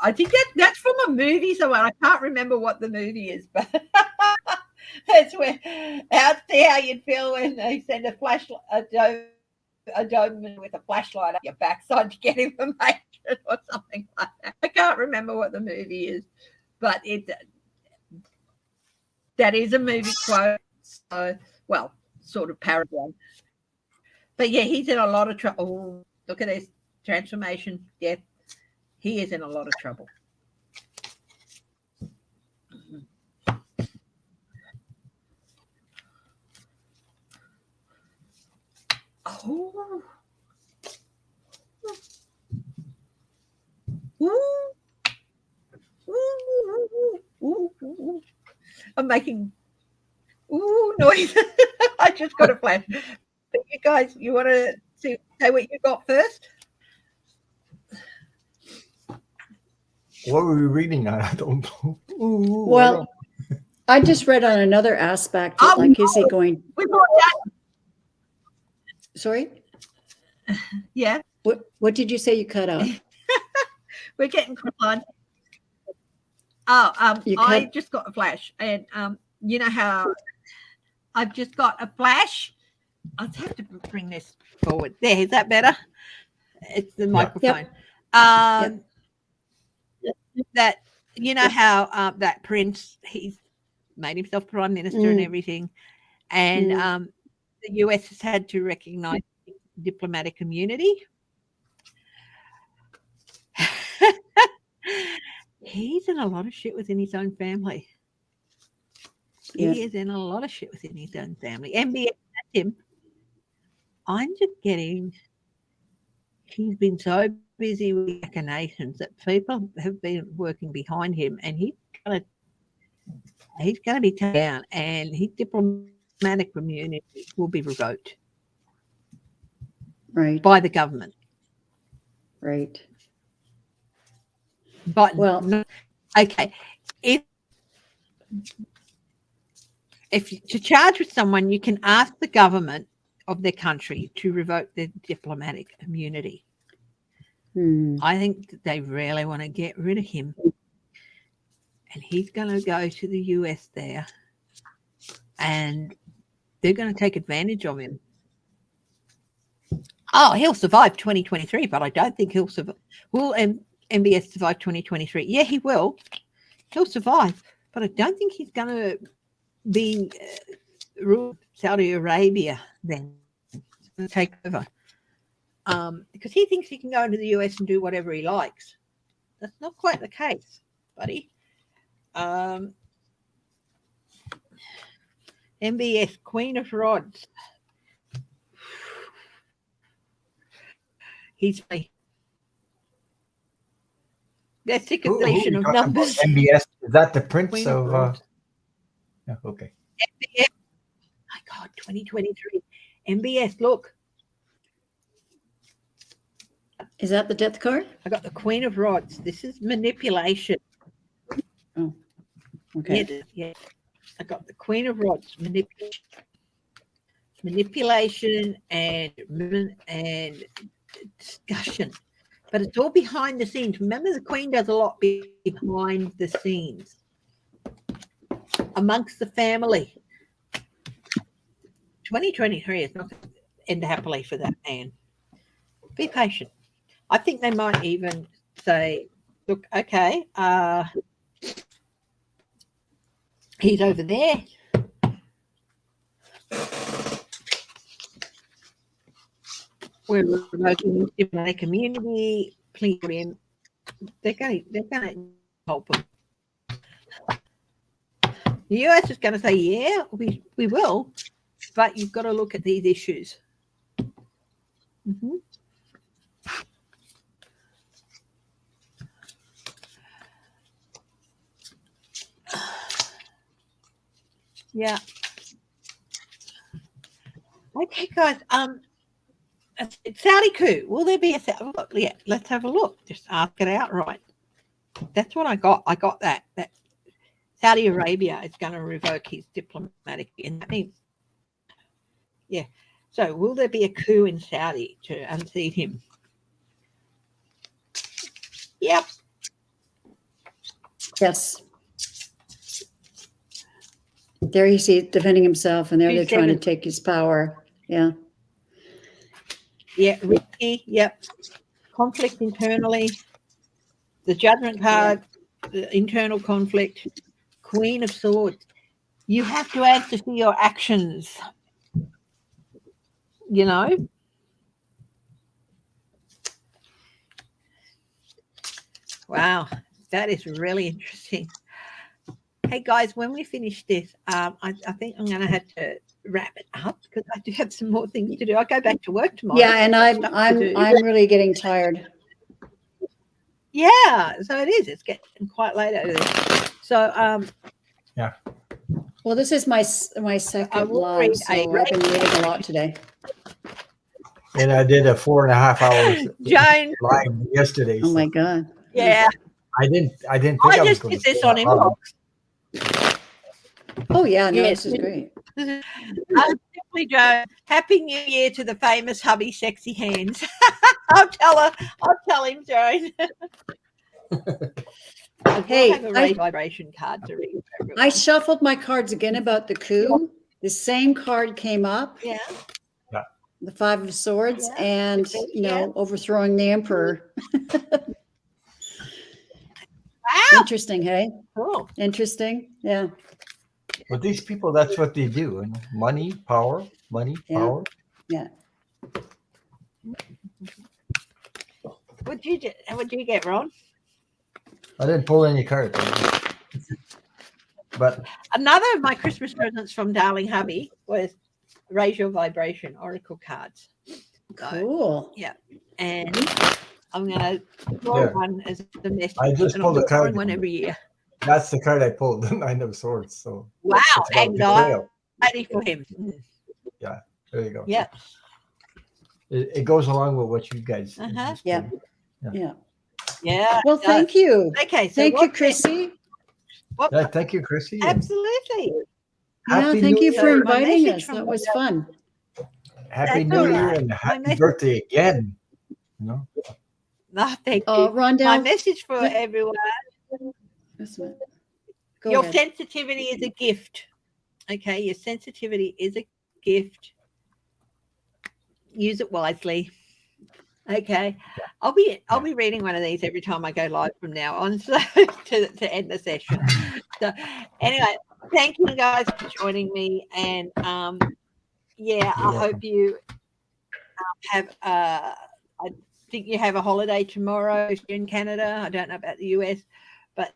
I think that's from a movie somewhere. I can't remember what the movie is, but that's where. I'll see how you'd feel when they send a Doberman with a flashlight up your backside to get information or something like that. I can't remember what the movie is, but that is a movie quote. So, well, sort of parody. But yeah, he's in a lot of trouble. Oh, look at this transformation. Yeah, he is in a lot of trouble. Oh. Ooh. Ooh. I'm making noise. I just got a flash. But you guys, you want to say what you got first? What were we reading on? I don't know. Ooh, well, I just read on another aspect. Like, is he going? We brought that. Sorry? Yeah. What did you say you cut out? We're getting on. Oh, I just got a flash, and you know how I've just got a flash. I'll have to bring this forward. There, is that better? It's the microphone. Yep. That you know how that Prince, he's made himself prime minister and everything, and the US has had to recognize diplomatic immunity. He's in a lot of shit within his own family. Yeah. He is in a lot of shit within his own family. MBS him. I'm just getting. He's been so busy with the nations that people have been working behind him, and he's going to be taken down, and his diplomatic immunity will be revoked, right, by the government, right. But okay, if to charge with someone, you can ask the government of their country to revoke their diplomatic immunity. I think that they really want to get rid of him, and he's going to go to the US there, and they're going to take advantage of him. Oh, he'll survive 2023, but I don't think he'll survive. Will MBS survive 2023? Yeah, he will. He'll survive, but I don't think he's going to be rule Saudi Arabia then. He's going to take over. Because he thinks he can go into the US and do whatever he likes. That's not quite the case, buddy. MBS, Queen of Rods. He's the second edition of numbers. MBS, is that the Prince of yeah, okay. MBS. My God, 2023. MBS, look. Is that the death card? I got the Queen of Rods. This is manipulation. Oh, okay. Yeah. I got the Queen of Rods. Manipulation and discussion, but it's all behind the scenes. Remember, the Queen does a lot behind the scenes amongst the family. 2023 is not going to end happily for that man. Be patient. I think they might even say, look, okay, he's over there. We're remoting in a community. Please, him. They're going to help him. The US is going to say, yeah, we will, but you've got to look at these issues. Mm-hmm. Yeah. Okay, guys. Saudi coup. Will there be a look? Yeah, let's have a look. Just ask it outright. That's what I got. I got that. That Saudi Arabia is going to revoke his diplomatic, and that means, yeah. So, will there be a coup in Saudi to unseat him? Yep. Yes. There he's defending himself, and there they're trying to take his power. Yeah. Yeah, risky. Yep. Conflict internally. The judgment card, the internal conflict. Queen of Swords. You have to answer for your actions. You know? Wow, that is really interesting. Hey guys, when we finish this, I think I'm going to have to wrap it up because I do have some more things to do. I go back to work tomorrow. Yeah, and I'm really getting tired. Yeah, so it is. It's getting quite late over there. So yeah. Well, this is my second live, so I've been reading a lot today. And I did a 4.5 hours Jane live yesterday. Oh my God. Yeah. I didn't think I was going did this on inbox. Oh yeah, no, this is great. Simply Joe, Happy New Year to the famous hubby Sexy Hands. I'll tell him, Joan. Hey, have a vibration card to read. I shuffled my cards again about the coup. The same card came up. Yeah. The Five of Swords, and overthrowing the Emperor. Wow. Interesting, hey? Cool. Interesting. Yeah. But these people, that's what they do. And money, power, power. Yeah. What'd you get, Ron? I didn't pull any cards. But another of my Christmas presents from Darling Hubby was Raise Your Vibration Oracle cards. Cool. Yeah. And I'm going to draw one as the message. I just pulled a card. One every year. That's the card I pulled, the Nine of Swords. So wow, anxiety for him. Yeah, there you go. Yeah. It goes along with what you guys. Yeah. Yeah. Well, thank you. Okay. So thank you, Chrissy. Thank you, Chrissy. Absolutely. Thank you for inviting us. That was fun. Happy New Year and happy birthday again. No, thank you. Rondell, my message for everyone. Your sensitivity is a gift. Okay, your sensitivity is a gift. Use it wisely. Okay, I'll be reading one of these every time I go live from now on, so to end the session. So anyway, thank you guys for joining me, and I hope you have. I think you have a holiday tomorrow in Canada. I don't know about the US. But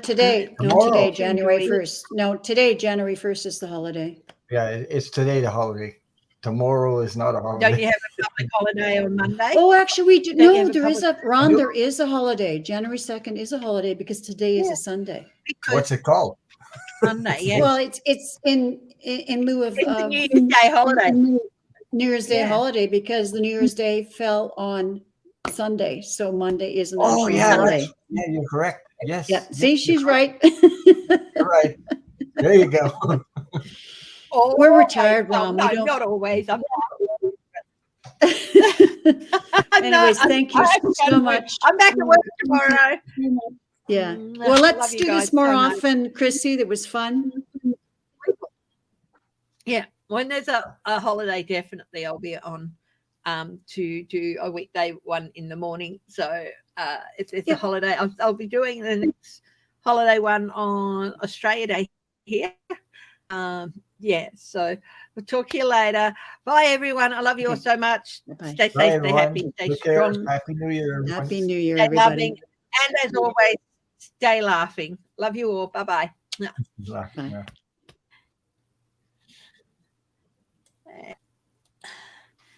today, today, January 1st. No, today, January 1st is the holiday. Yeah, it's today the holiday. Tomorrow is not a holiday. Don't you have a public holiday on Monday? Oh, actually, we do. No, there is a holiday. January 2nd is a holiday because today is a Sunday. What's it called? Sunday, yeah. Well, it's in lieu of New Year's Day holiday. New Year's Day holiday because the New Year's Day fell on Sunday, so Monday is an holiday. Yeah, you're correct. Yes. Yeah. See, she's right. You're right. There you go. We're retired, Ron. No, not always. Anyways, thank you so much. I'm back to work tomorrow. Yeah. Mm, Well, love let's you do guys this more so much. often, Chrissy. That was fun. Yeah, when there's a holiday, definitely I'll be on to do a weekday one in the morning. So if there's a holiday, I'll be doing the next holiday one on Australia Day here. So we'll talk to you later. Bye, everyone. I love you all so much. Bye-bye. Stay safe, Bye, stay everyone. happy, stay Take care. strong, Happy New Year, everyone. Happy New Year, stay everybody. loving, and as always, stay laughing. Love you all. Bye-bye. Bye.